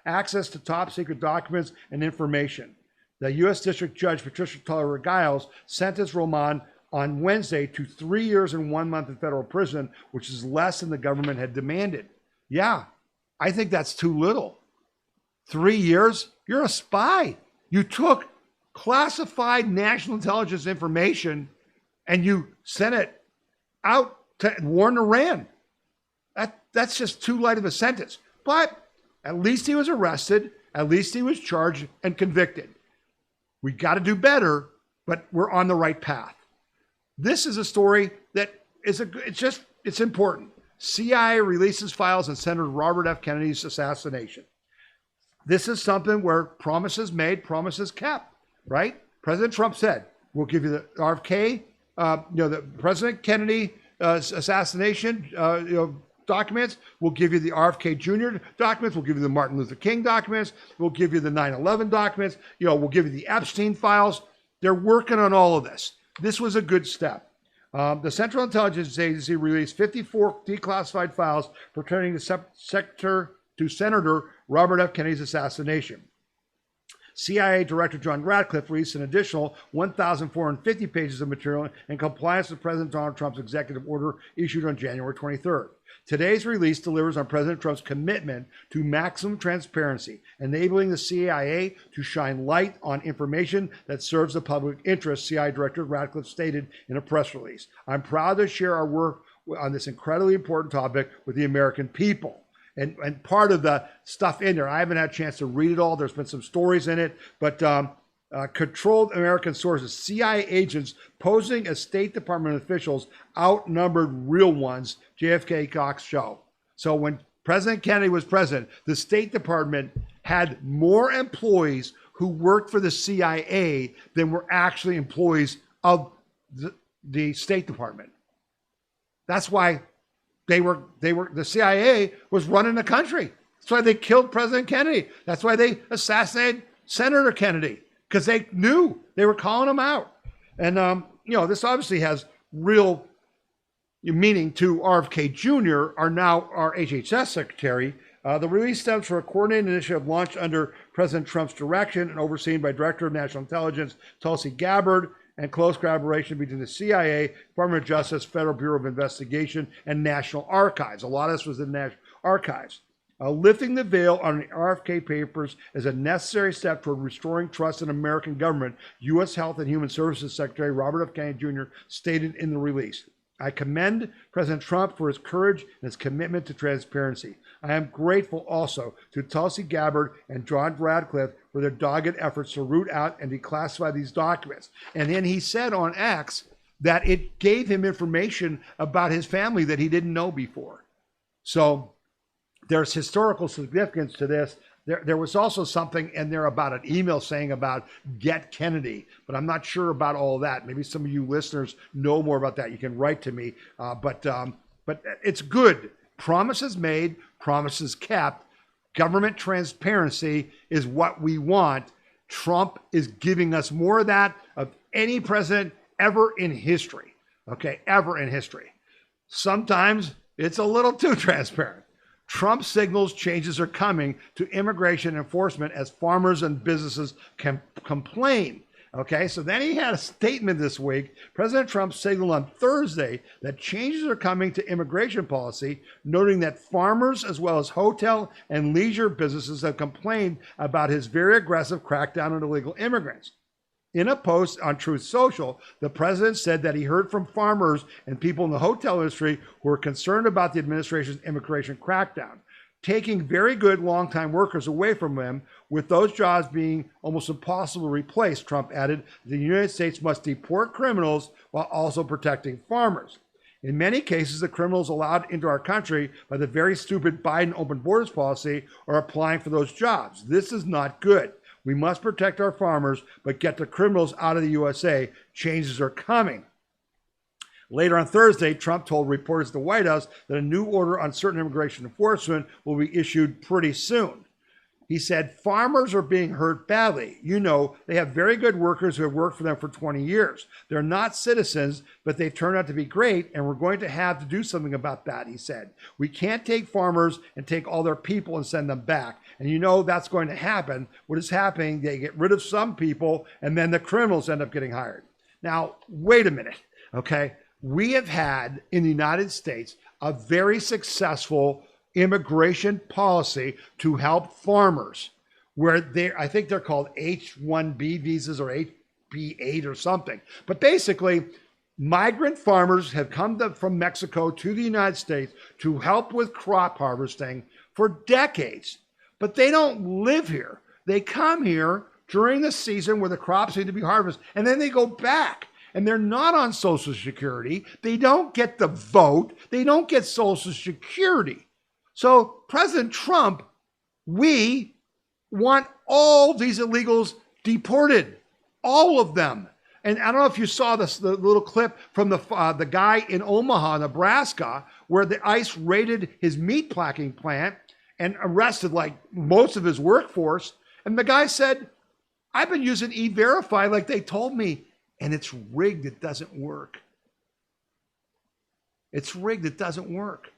access to top secret documents and information. The U.S. District Judge Patricia Taylor-Giles sentenced Rahman on Wednesday to 3 years and 1 month in federal prison, which is less than the government had demanded. Yeah, I think that's too little. 3 years? You're a spy. You took classified national intelligence information and you sent it out to warn Iran. That's just too light of a sentence. But at least he was arrested. At least he was charged and convicted. We got to do better, but we're on the right path. This is a story that it's important. CIA releases files on Senator Robert F. Kennedy's assassination. This is something where promises made, promises kept, right? President Trump said, we'll give you the RFK, the President Kennedy assassination, documents. We'll give you the RFK Jr. documents. We'll give you the Martin Luther King documents. We'll give you the 9/11 documents. We'll give you the Epstein files. They're working on all of this. This was a good step. The Central Intelligence Agency released 54 declassified files pertaining to Senator Robert F. Kennedy's assassination. CIA Director John Ratcliffe released an additional 1,450 pages of material in compliance with President Donald Trump's executive order issued on January 23rd. Today's release delivers on President Trump's commitment to maximum transparency, enabling the CIA to shine light on information that serves the public interest, CIA Director Ratcliffe stated in a press release. I'm proud to share our work on this incredibly important topic with the American people. And part of the stuff in there, I haven't had a chance to read it all. There's been some stories in it, but controlled American sources, CIA agents posing as State Department officials outnumbered real ones, JFK Cox show. So when President Kennedy was president, the State Department had more employees who worked for the CIA than were actually employees of the State Department. That's why the CIA was running the country. That's why they killed President Kennedy. That's why they assassinated Senator Kennedy, because they knew they were calling him out. And, this obviously has real meaning to RFK Jr., our HHS secretary. The release stems from a coordinated initiative launched under President Trump's direction and overseen by Director of National Intelligence Tulsi Gabbard, and close collaboration between the CIA, Department of Justice, Federal Bureau of Investigation, and National Archives. A lot of this was in the National Archives. Lifting the veil on the RFK papers is a necessary step toward restoring trust in American government, U.S. Health and Human Services Secretary Robert F. Kennedy Jr. stated in the release. I commend President Trump for his courage and his commitment to transparency. I am grateful also to Tulsi Gabbard and John Radcliffe for their dogged efforts to root out and declassify these documents. And then he said on X that it gave him information about his family that he didn't know before. So there's historical significance to this. There was also something in there about an email saying about get Kennedy, but I'm not sure about all that. Maybe some of you listeners know more about that. You can write to me, but it's good. Promises made, promises kept. Government transparency is what we want. Trump is giving us more of that of any president ever in history. Okay, ever in history. Sometimes it's a little too transparent. Trump signals changes are coming to immigration enforcement as farmers and businesses can complain. Okay, so then he had a statement this week. President Trump signaled on Thursday that changes are coming to immigration policy, noting that farmers as well as hotel and leisure businesses have complained about his very aggressive crackdown on illegal immigrants. In a post on Truth Social, the president said that he heard from farmers and people in the hotel industry who are concerned about the administration's immigration crackdown, taking very good longtime workers away from them, with those jobs being almost impossible to replace. Trump added, the United States must deport criminals while also protecting farmers. In many cases, the criminals allowed into our country by the very stupid Biden open borders policy are applying for those jobs. This is not good. We must protect our farmers, but get the criminals out of the USA. Changes are coming. Later on Thursday, Trump told reporters at the White House that a new order on certain immigration enforcement will be issued pretty soon. He said, farmers are being hurt badly. You know, they have very good workers who have worked for them for 20 years. They're not citizens, but they've turned out to be great, and we're going to have to do something about that, he said. We can't take farmers and take all their people and send them back. And you know that's going to happen. What is happening, they get rid of some people, and then the criminals end up getting hired. Now, wait a minute, okay? We have had, in the United States, a very successful immigration policy to help farmers, where I think they're called H-1B visas or HB8 or something. But basically, migrant farmers have come from Mexico to the United States to help with crop harvesting for decades. But they don't live here. They come here during the season where the crops need to be harvested, and then they go back. And they're not on Social Security. They don't get the vote. They don't get Social Security. So President Trump, we want all these illegals deported, all of them. And I don't know if you saw the little clip from the guy in Omaha, Nebraska, where the ICE raided his meat packing plant and arrested like most of his workforce. And the guy said, I've been using E-Verify like they told me, and it's rigged. It doesn't work. It's rigged. It doesn't work.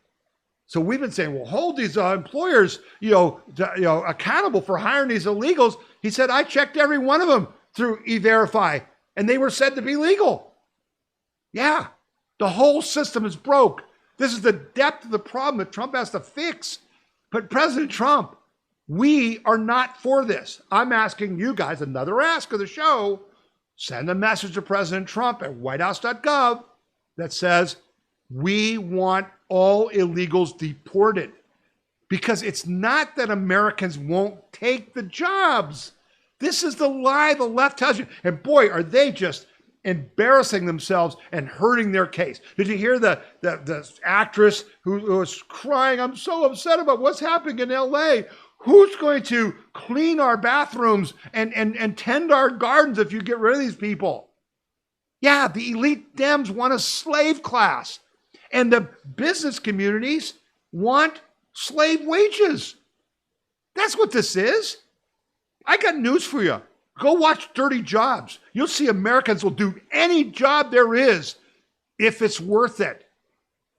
So we've been saying, well, hold these employers, accountable for hiring these illegals. He said, I checked every one of them through E-Verify, and they were said to be legal. Yeah, the whole system is broke. This is the depth of the problem that Trump has to fix. But President Trump, we are not for this. I'm asking you guys, another ask of the show, send a message to President Trump at whitehouse.gov that says, We want all illegals deported, because it's not that Americans won't take the jobs. This is the lie the left tells you. And boy, are they just embarrassing themselves and hurting their case. Did you hear the actress who was crying, I'm so upset about what's happening in LA. Who's going to clean our bathrooms and tend our gardens if you get rid of these people? Yeah, the elite Dems want a slave class. And the business communities want slave wages. That's what this is. I got news for you. Go watch Dirty Jobs. You'll see Americans will do any job there is if it's worth it.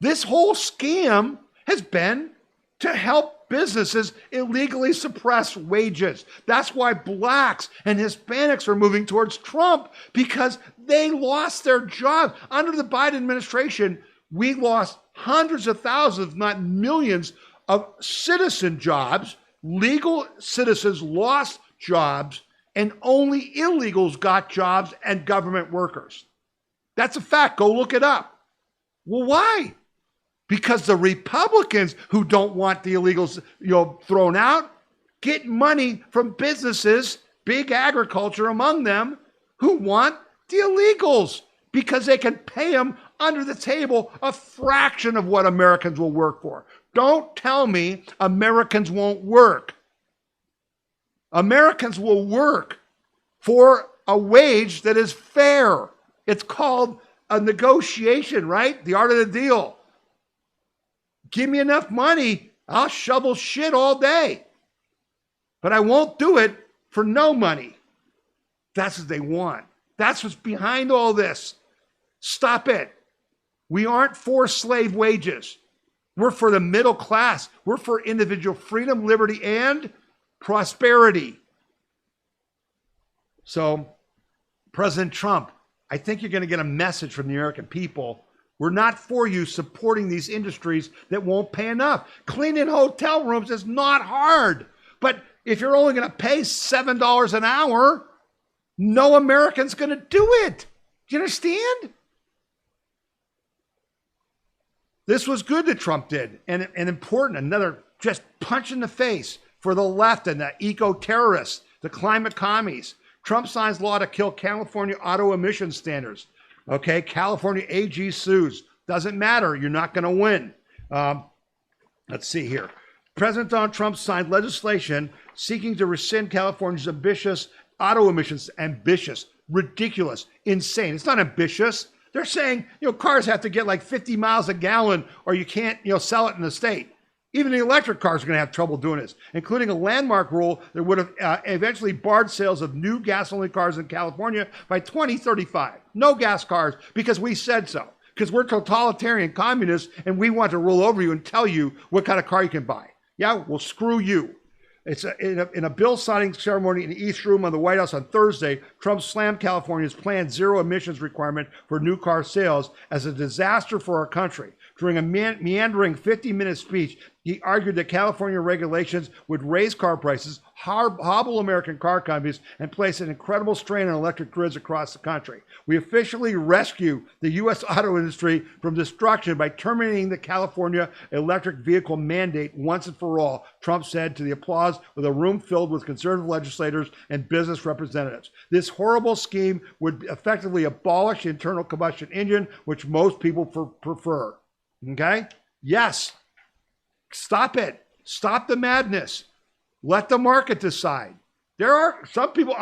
This whole scam has been to help businesses illegally suppress wages. That's why blacks and Hispanics are moving towards Trump, because they lost their jobs. Under the Biden administration, we lost hundreds of thousands, if not millions, of citizen jobs. Legal citizens lost jobs, and only illegals got jobs and government workers. That's a fact. Go look it up. Well, why? Because the Republicans who don't want the illegals, thrown out, get money from businesses, big agriculture among them, who want the illegals because they can pay them under the table a fraction of what Americans will work for. Don't tell me Americans won't work. Americans will work for a wage that is fair. It's called a negotiation, right? The art of the deal. Give me enough money, I'll shovel shit all day. But I won't do it for no money. That's what they want. That's what's behind all this. Stop it. We aren't for slave wages. We're for the middle class. We're for individual freedom, liberty, and prosperity. So, President Trump, I think you're going to get a message from the American people. We're not for you supporting these industries that won't pay enough. Cleaning hotel rooms is not hard. But if you're only going to pay $7 an hour, no American's going to do it. Do you understand? This was good that Trump did, and important, another just punch in the face for the left and the eco-terrorists, the climate commies. Trump signs law to kill California auto emission standards. Okay, California AG sues. Doesn't matter, you're not going to win. Let's see here. President Donald Trump signed legislation seeking to rescind California's ambitious auto emissions. Ambitious, ridiculous, insane. It's not ambitious. They're saying, cars have to get like 50 miles a gallon or you can't, sell it in the state. Even the electric cars are going to have trouble doing this, including a landmark rule that would have eventually barred sales of new gas-only cars in California by 2035. No gas cars, because we said so. Because we're totalitarian communists and we want to rule over you and tell you what kind of car you can buy. Yeah, well, screw you. It's in a bill signing ceremony in the East Room of the White House on Thursday, Trump slammed California's planned zero emissions requirement for new car sales as a disaster for our country. During a meandering 50-minute speech, he argued that California regulations would raise car prices, hobble American car companies, and place an incredible strain on electric grids across the country. We officially rescue the U.S. auto industry from destruction by terminating the California electric vehicle mandate once and for all, Trump said to the applause with a room filled with conservative legislators and business representatives. This horrible scheme would effectively abolish the internal combustion engine, which most people prefer. Okay? Yes. Stop it. Stop the madness. Let the market decide. There are some people,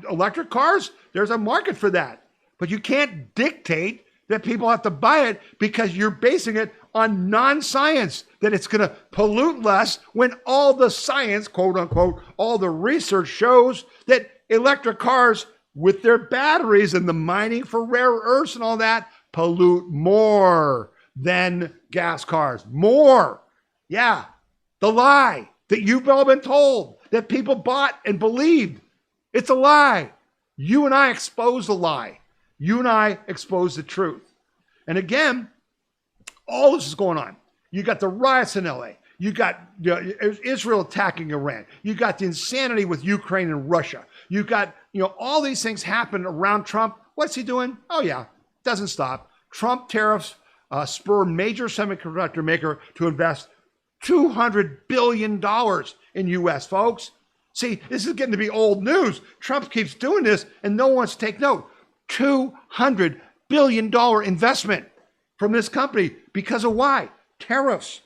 electric cars, there's a market for that. But you can't dictate that people have to buy it because you're basing it on non-science, that it's going to pollute less, when all the science, quote unquote, all the research shows that electric cars with their batteries and the mining for rare earths and all that pollute more than gas cars. More. Yeah. The lie that you've all been told, that people bought and believed. It's a lie. You and I expose the lie. You and I expose the truth. And again, all this is going on. You got the riots in LA. You got Israel attacking Iran. You got the insanity with Ukraine and Russia. You got, all these things happen around Trump. What's he doing? Oh yeah, doesn't stop. Trump tariffs spur major semiconductor maker to invest $200 billion in U.S., folks. See, this is getting to be old news. Trump keeps doing this, and no one wants to take note. $200 billion investment from this company because of why? Tariffs.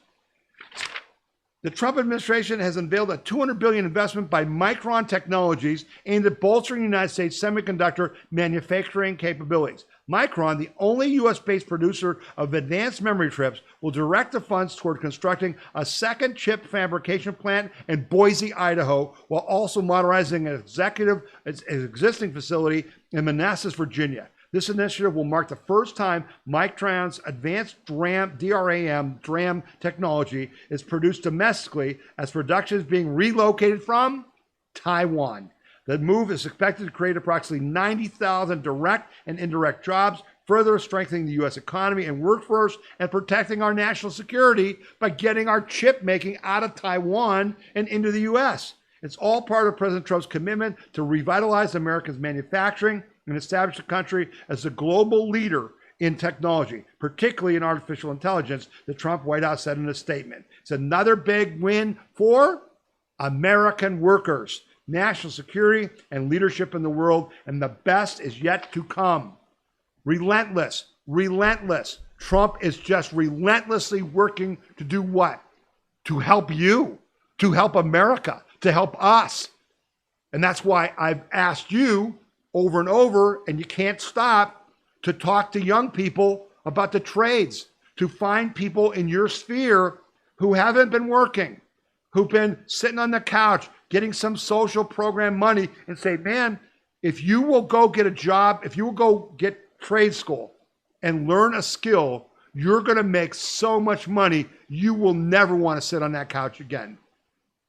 The Trump administration has unveiled a $200 billion investment by Micron Technologies aimed at bolstering the United States semiconductor manufacturing capabilities. Micron, the only U.S.-based producer of advanced memory chips, will direct the funds toward constructing a second chip fabrication plant in Boise, Idaho, while also modernizing its existing facility in Manassas, Virginia. This initiative will mark the first time Micron's advanced DRAM technology is produced domestically, as production is being relocated from Taiwan. The move is expected to create approximately 90,000 direct and indirect jobs, further strengthening the U.S. economy and workforce and protecting our national security by getting our chip making out of Taiwan and into the U.S. It's all part of President Trump's commitment to revitalize America's manufacturing and establish the country as a global leader in technology, particularly in artificial intelligence, the Trump White House said in a statement. It's another big win for American workers, national security, and leadership in the world, and the best is yet to come. Relentless, relentless. Trump is just relentlessly working to do what? To help you, to help America, to help us. And that's why I've asked you over and over, and you can't stop, to talk to young people about the trades, to find people in your sphere who haven't been working, who've been sitting on the couch, getting some social program money, and say, man, if you will go get a job, if you will go get trade school and learn a skill, you're going to make so much money, you will never want to sit on that couch again.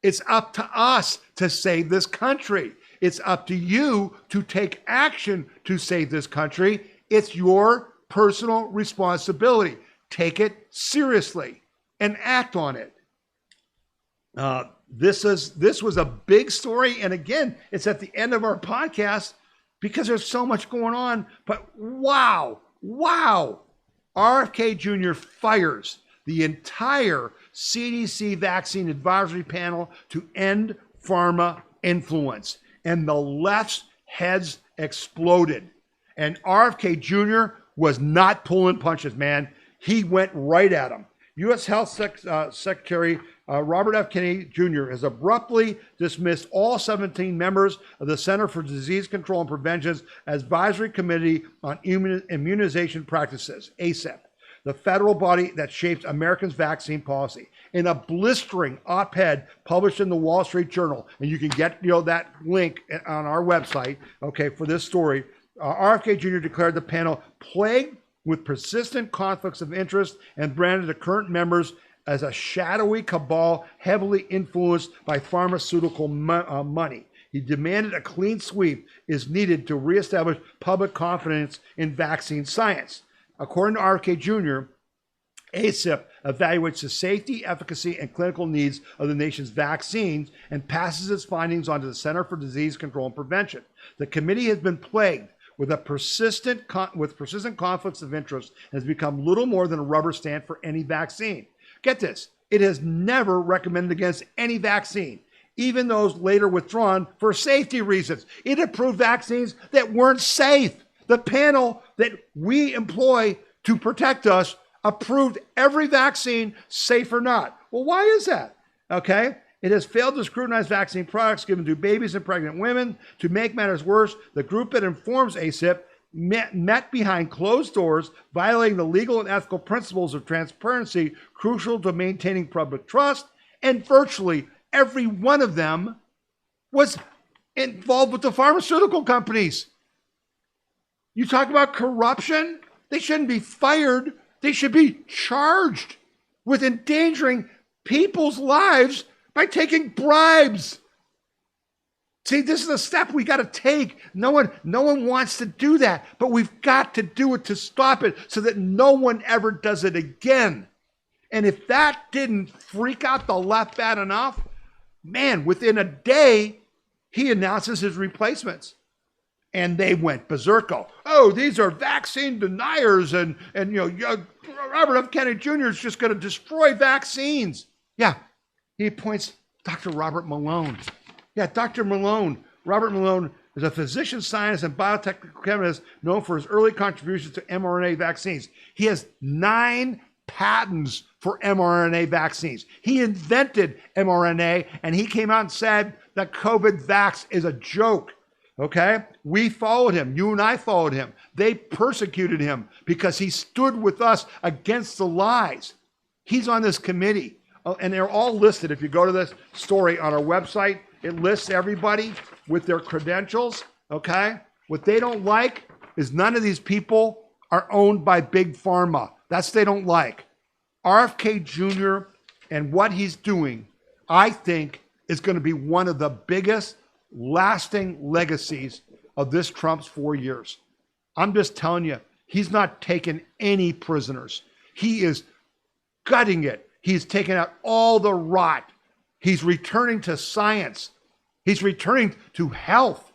It's up to us to save this country. It's up to you to take action to save this country. It's your personal responsibility. Take it seriously and act on it. This was a big story. And again, it's at the end of our podcast because there's so much going on. But wow, RFK Jr. fires the entire CDC vaccine advisory panel to end pharma influence. And the left's heads exploded. And RFK Jr. was not pulling punches, man. He went right at him. U.S. Health Secretary Robert F. Kennedy Jr. has abruptly dismissed all 17 members of the Center for Disease Control and Prevention's Advisory Committee on Immunization Practices, ACIP, the federal body that shapes Americans' vaccine policy. In a blistering op-ed published in the Wall Street Journal, and you can get that link on our website, okay, for this story, RFK Jr. declared the panel plagued with persistent conflicts of interest and branded the current members as a shadowy cabal heavily influenced by pharmaceutical money. He demanded a clean sweep is needed to reestablish public confidence in vaccine science. According to RFK Jr., ACIP evaluates the safety, efficacy, and clinical needs of the nation's vaccines and passes its findings on to the Center for Disease Control and Prevention. The committee has been plagued with persistent conflicts of interest and has become little more than a rubber stamp for any vaccine. Get this, it has never recommended against any vaccine, even those later withdrawn for safety reasons. It approved vaccines that weren't safe. The panel that we employ to protect us approved every vaccine, safe or not. Well, why is that? Okay. It has failed to scrutinize vaccine products given to babies and pregnant women. To make matters worse, the group that informs ACIP met behind closed doors, violating the legal and ethical principles of transparency crucial to maintaining public trust, and virtually every one of them was involved with the pharmaceutical companies. You talk about corruption? They shouldn't be fired. They should be charged with endangering people's lives by taking bribes. See, this is a step we got to take. No one wants to do that, but we've got to do it to stop it so that no one ever does it again. And if that didn't freak out the left bad enough, man, within a day, he announces his replacements. And they went berserko. Oh, these are vaccine deniers, and Robert F. Kennedy Jr. is just going to destroy vaccines. Yeah, he appoints Dr. Robert Malone. Yeah, Dr. Malone. Robert Malone is a physician scientist and biotechnical chemist known for his early contributions to mRNA vaccines. He has 9 patents for mRNA vaccines. He invented mRNA, and he came out and said that COVID vax is a joke. Okay? We followed him. You and I followed him. They persecuted him because he stood with us against the lies. He's on this committee, and they're all listed. If you go to this story on our website, it lists everybody with their credentials. Okay? What they don't like is none of these people are owned by Big Pharma. That's what they don't like. RFK Jr. and what he's doing, I think, is going to be one of the biggest lasting legacies of this Trump's 4 years. I'm just telling you, he's not taking any prisoners. He is gutting it. He's taking out all the rot. He's returning to science. He's returning to health.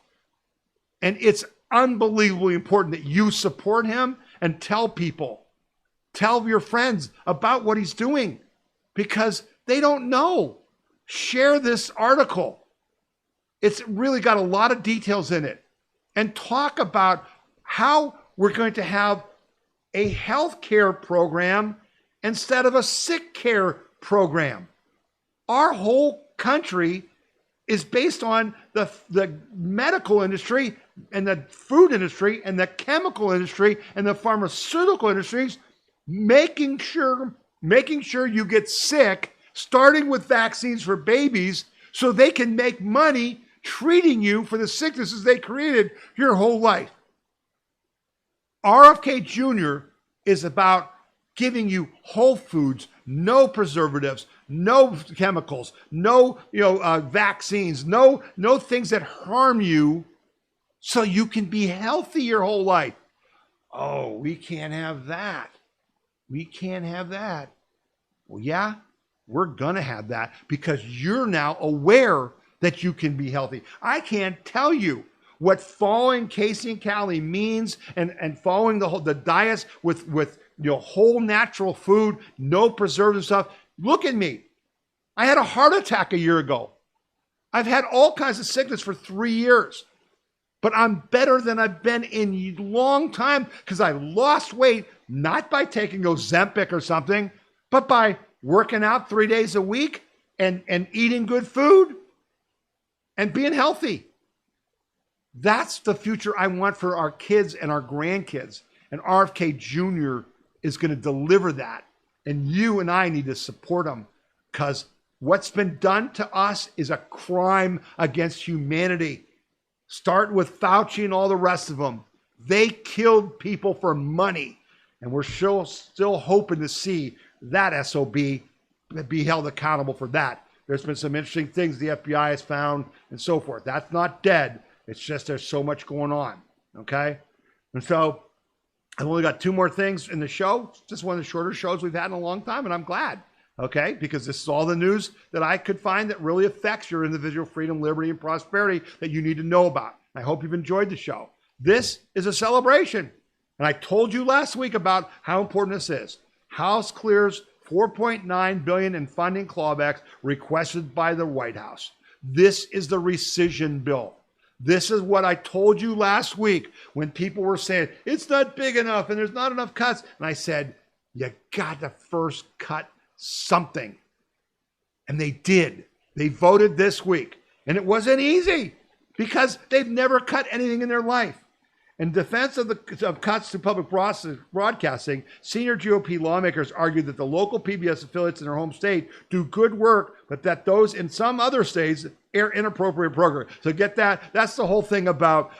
And it's unbelievably important that you support him and tell people, tell your friends about what he's doing, because they don't know. Share this article. It's really got a lot of details in it. And talk about how we're going to have a health care program instead of a sick care program. Our whole country is based on the medical industry and the food industry and the chemical industry and the pharmaceutical industries making sure you get sick, starting with vaccines for babies, so they can make money treating you for the sicknesses they created your whole life. RFK Jr. is about giving you whole foods, no preservatives, no chemicals, no vaccines, no things that harm you, so you can be healthy your whole life. Oh, we can't have that. We can't have that. Well, yeah, we're going to have that because you're now aware that you can be healthy. I can't tell you what following Casey and Callie means, and following the diets with whole natural food, no preservative stuff. Look at me. I had a heart attack a year ago. I've had all kinds of sickness for 3 years, but I'm better than I've been in a long time because I lost weight, not by taking Ozempic or something, but by working out 3 days a week and eating good food and being healthy. That's the future I want for our kids and our grandkids. And RFK Jr. is going to deliver that. And you and I need to support him, because what's been done to us is a crime against humanity. Start with Fauci and all the rest of them. They killed people for money. And we're still hoping to see that SOB be held accountable for that. There's been some interesting things the FBI has found and so forth. That's not dead. It's just there's so much going on, okay? And so I've only got 2 more things in the show. It's just one of the shorter shows we've had in a long time, and I'm glad, okay? Because this is all the news that I could find that really affects your individual freedom, liberty, and prosperity that you need to know about. I hope you've enjoyed the show. This is a celebration. And I told you last week about how important this is. House clears $4.9 billion in funding clawbacks requested by the White House. This is the rescission bill. This is what I told you last week when people were saying, it's not big enough and there's not enough cuts. And I said, you got to first cut something. And they did. They voted this week. And it wasn't easy because they've never cut anything in their life. In defense of cuts to public broadcasting, senior GOP lawmakers argued that the local PBS affiliates in their home state do good work, but that those in some other states air inappropriate programs. So get that? That's the whole thing about,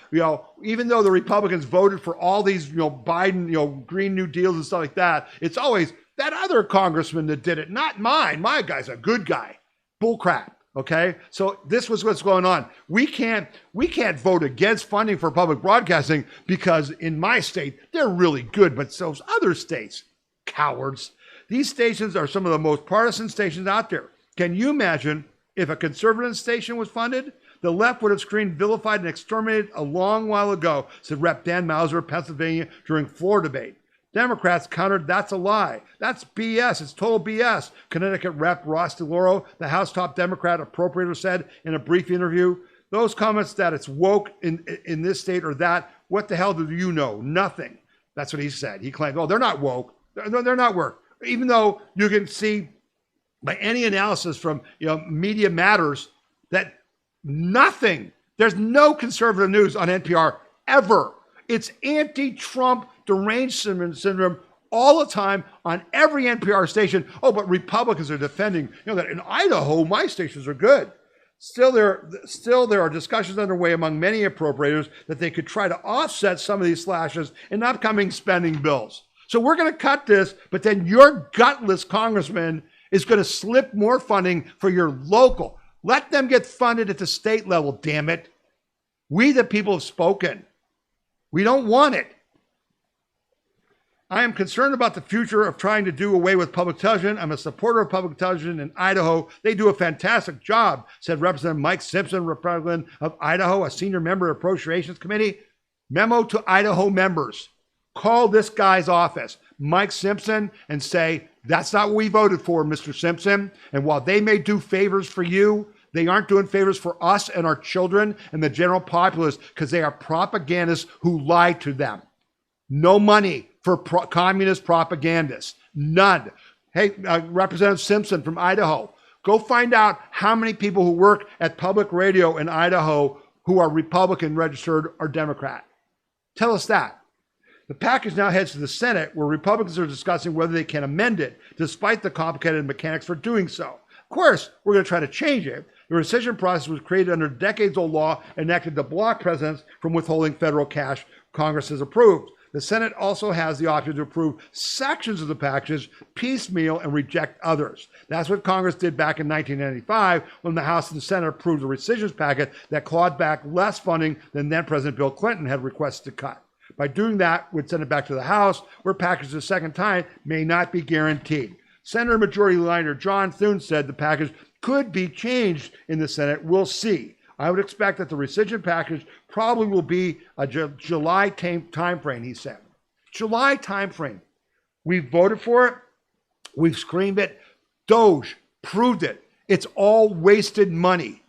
even though the Republicans voted for all these, Biden, Green New Deals and stuff like that, it's always that other congressman that did it, not mine. My guy's a good guy. Bull crap. Okay, so this was what's going on. We can't vote against funding for public broadcasting because in my state, they're really good, but those other states, cowards. These stations are some of the most partisan stations out there. Can you imagine if a conservative station was funded? The left would have screamed, vilified, and exterminated a long while ago, said Rep. Dan Mauser of Pennsylvania during floor debate. Democrats countered, that's a lie. That's BS. It's total BS. Connecticut Rep. Ross DeLauro, the House top Democrat appropriator, said in a brief interview, those comments that it's woke in this state or that, what the hell do you know? Nothing. That's what he said. He claimed, oh, they're not woke. They're not woke. Even though you can see by any analysis from Media Matters that nothing, there's no conservative news on NPR ever. It's anti-Trump deranged syndrome all the time on every NPR station. Oh, but Republicans are defending, that in Idaho, my stations are good. Still, there are discussions underway among many appropriators that they could try to offset some of these slashes in upcoming spending bills. So we're going to cut this, but then your gutless congressman is going to slip more funding for your local. Let them get funded at the state level, damn it. We the people have spoken. We don't want it. I am concerned about the future of trying to do away with public television. I'm a supporter of public television in Idaho. They do a fantastic job, said Representative Mike Simpson, Republican of Idaho, a senior member of the Appropriations Committee. Memo to Idaho members. Call this guy's office, Mike Simpson, and say, that's not what we voted for, Mr. Simpson. And while they may do favors for you, they aren't doing favors for us and our children and the general populace because they are propagandists who lie to them. No money for communist propagandists. None. Hey, Representative Simpson from Idaho, go find out how many people who work at public radio in Idaho who are Republican registered or Democrat. Tell us that. The package now heads to the Senate, where Republicans are discussing whether they can amend it, despite the complicated mechanics for doing so. Of course, we're going to try to change it. The rescission process was created under decades-old law enacted to block presidents from withholding federal cash Congress has approved. The Senate also has the option to approve sections of the package piecemeal and reject others. That's what Congress did back in 1995 when the House and the Senate approved a rescissions packet that clawed back less funding than then President Bill Clinton had requested to cut. By doing that, we'd send it back to the House, where packaged a second time may not be guaranteed. Senator Majority Leader John Thune said the package could be changed in the Senate. We'll see. I would expect that the rescission package probably will be a July timeframe, he said. July timeframe. We voted for it. We've screamed it. Doge proved it. It's all wasted money.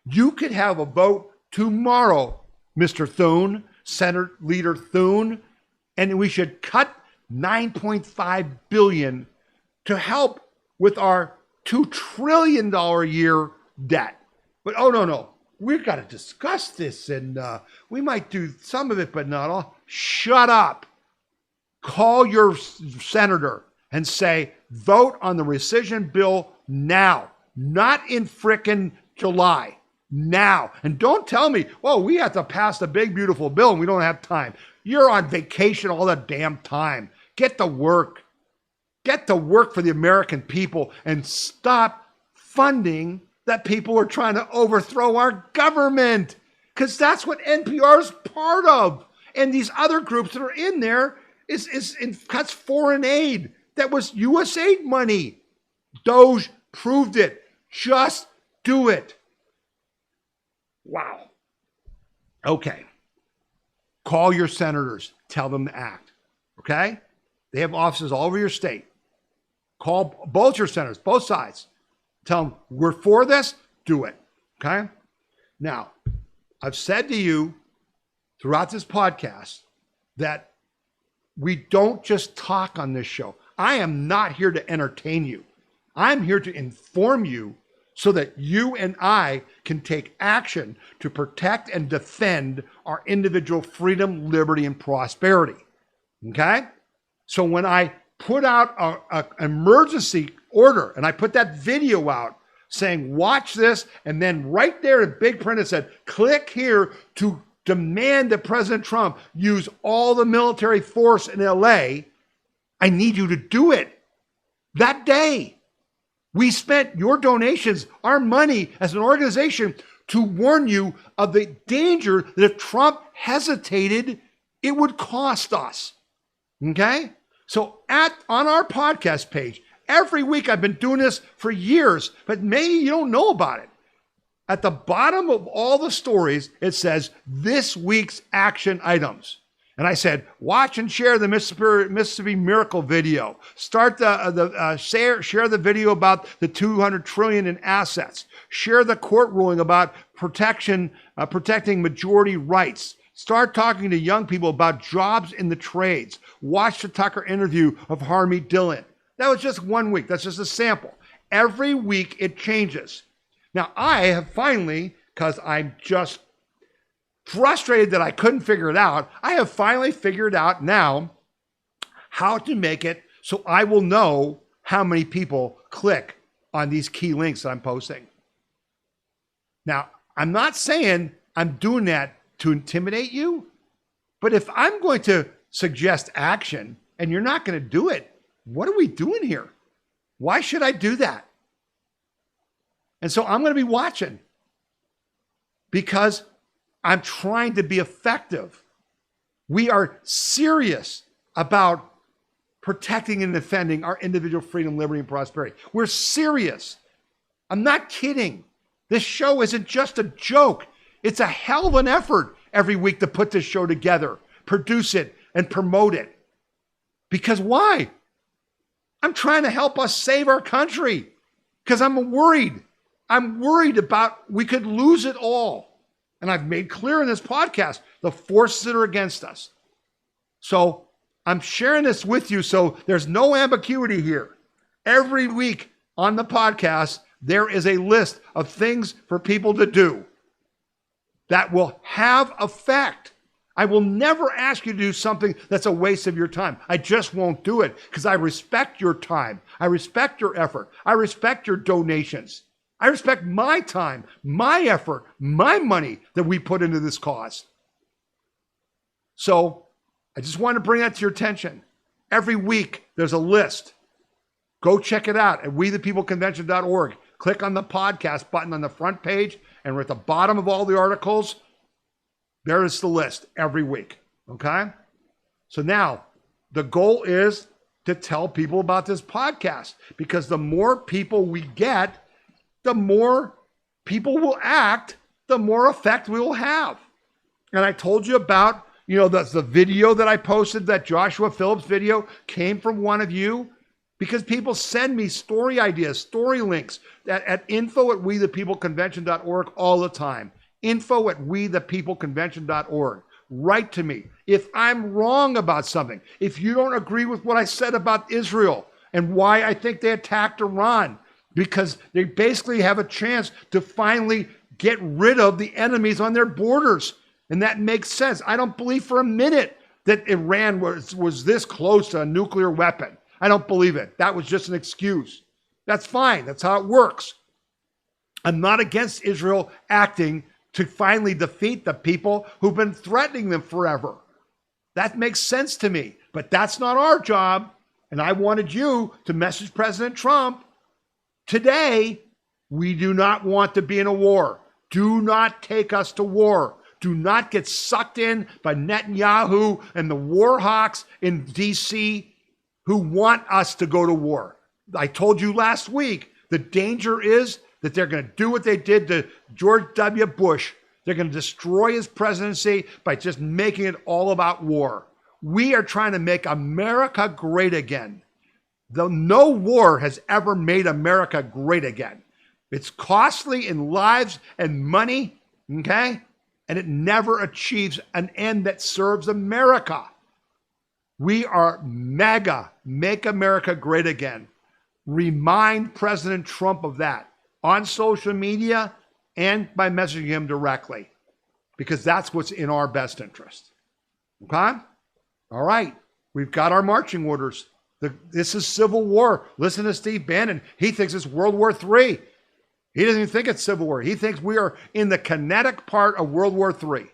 You could have a vote tomorrow, Mr. Thune, Senate Leader Thune, and we should cut $9.5 billion to help with our $2 trillion a year debt. But no. We've got to discuss this, and we might do some of it, but not all. Shut up. Call your senator and say, vote on the rescission bill now, not in frickin' July, now. And don't tell me, well, we have to pass the big, beautiful bill and we don't have time. You're on vacation all the damn time. Get to work. Get to work for the American people and stop funding that people are trying to overthrow our government, because that's what NPR is part of. And these other groups that are in there cuts foreign aid. That was USAID money. Doge proved it. Just do it. Wow. Okay. Call your senators. Tell them to act. Okay? They have offices all over your state. Call both your senators, both sides. Tell them, we're for this, do it, okay? Now, I've said to you throughout this podcast that we don't just talk on this show. I am not here to entertain you. I'm here to inform you so that you and I can take action to protect and defend our individual freedom, liberty, and prosperity, okay? So when I put out an emergency order, and I put that video out saying, watch this, and then right there in big print it said, click here to demand that President Trump use all the military force in LA, I need you to do it. That day, we spent your donations, our money as an organization, to warn you of the danger that if Trump hesitated, it would cost us, okay? So on our podcast page, every week, I've been doing this for years, but maybe you don't know about it. At the bottom of all the stories, it says this week's action items. And I said, watch and share the Mississippi Miracle video. Share the video about the $200 trillion in assets. Share the court ruling about protecting majority rights. Start talking to young people about jobs in the trades. Watch the Tucker interview of Harmeet Dillon. That was just 1 week. That's just a sample. Every week it changes. Now I have finally, because I'm just frustrated that I couldn't figure it out, I have finally figured out now how to make it so I will know how many people click on these key links that I'm posting. Now, I'm not saying I'm doing that to intimidate you, but if I'm going to suggest action and you're not going to do it, what are we doing here? Why should I do that? And so I'm going to be watching because I'm trying to be effective. We are serious about protecting and defending our individual freedom, liberty, and prosperity. We're serious. I'm not kidding. This show isn't just a joke. It's a hell of an effort every week to put this show together, produce it, and promote it. Because why? I'm trying to help us save our country because I'm worried. I'm worried about we could lose it all. And I've made clear in this podcast the forces that are against us. So I'm sharing this with you so there's no ambiguity here. Every week on the podcast, there is a list of things for people to do that will have effect. I will never ask you to do something that's a waste of your time. I just won't do it because I respect your time. I respect your effort. I respect your donations. I respect my time, my effort, my money that we put into this cause. So I just want to bring that to your attention. Every week, there's a list. Go check it out at wethepeopleconvention.org. Click on the podcast button on the front page, and we're at the bottom of all the articles. There is the list every week, okay? So now, the goal is to tell people about this podcast because the more people we get, the more people will act, the more effect we will have. And I told you about, the video that I posted, that Joshua Phillips video came from one of you because people send me story ideas, story links at info@wethepeopleconvention.org all the time. info@wethepeopleconvention.org. Write to me. If I'm wrong about something, if you don't agree with what I said about Israel and why I think they attacked Iran, because they basically have a chance to finally get rid of the enemies on their borders. And that makes sense. I don't believe for a minute that Iran was this close to a nuclear weapon. I don't believe it. That was just an excuse. That's fine. That's how it works. I'm not against Israel acting to finally defeat the people who've been threatening them forever. That makes sense to me. But that's not our job. And I wanted you to message President Trump. Today, we do not want to be in a war. Do not take us to war. Do not get sucked in by Netanyahu and the war hawks in D.C. who want us to go to war. I told you last week, the danger is that they're going to do what they did to George W. Bush. They're going to destroy his presidency by just making it all about war. We are trying to make America great again. Though no war has ever made America great again. It's costly in lives and money, okay? And it never achieves an end that serves America. We are MAGA, Make America Great Again. Remind President Trump of that on social media and by messaging him directly, because that's what's in our best interest. Okay? All right. We've got our marching orders. This is civil war. Listen to Steve Bannon. He thinks it's World War III. He doesn't even think it's civil war. He thinks we are in the kinetic part of World War III.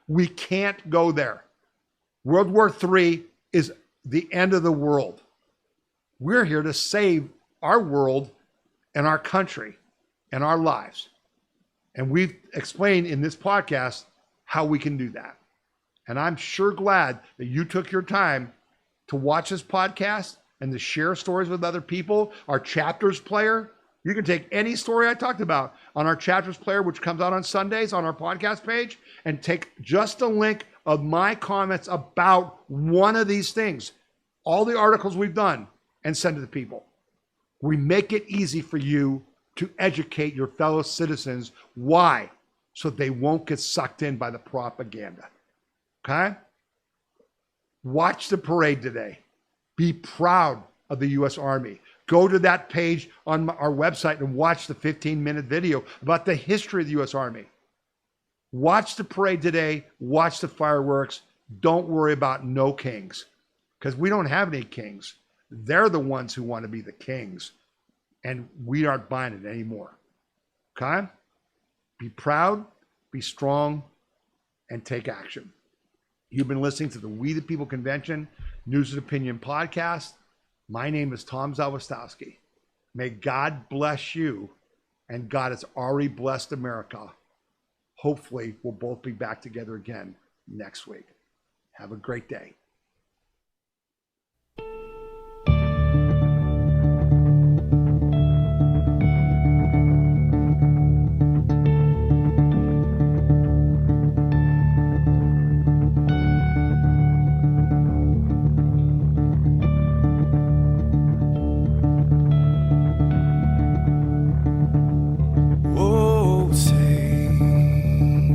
We can't go there. World War III is the end of the world. We're here to save our world and our country and our lives. And we've explained in this podcast how we can do that. And I'm sure glad that you took your time to watch this podcast and to share stories with other people. Our chapters player, You can take any story I talked about on our chapters player, which comes out on Sundays on our podcast page, and take just a link of my comments about one of these things, all the articles we've done, and send it to people. We make it easy for you to educate your fellow citizens. Why? So they won't get sucked in by the propaganda. Okay? Watch the parade today. Be proud of the U.S. Army. Go to that page on our website and watch the 15-minute video about the history of the U.S. Army. Watch the parade today. Watch the fireworks. Don't worry about no kings, because we don't have any kings. They're the ones who want to be the kings, and we aren't buying it anymore. Okay? Be proud, be strong, and take action. You've been listening to the We the People Convention News and Opinion podcast. My name is Tom Zawistowski. May God bless you, and God has already blessed America. Hopefully, we'll both be back together again next week. Have a great day.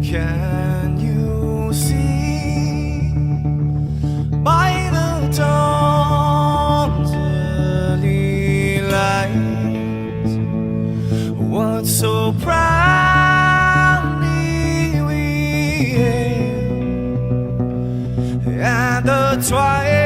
Can you see by the dawn's early light what so proudly we hailed at the twilight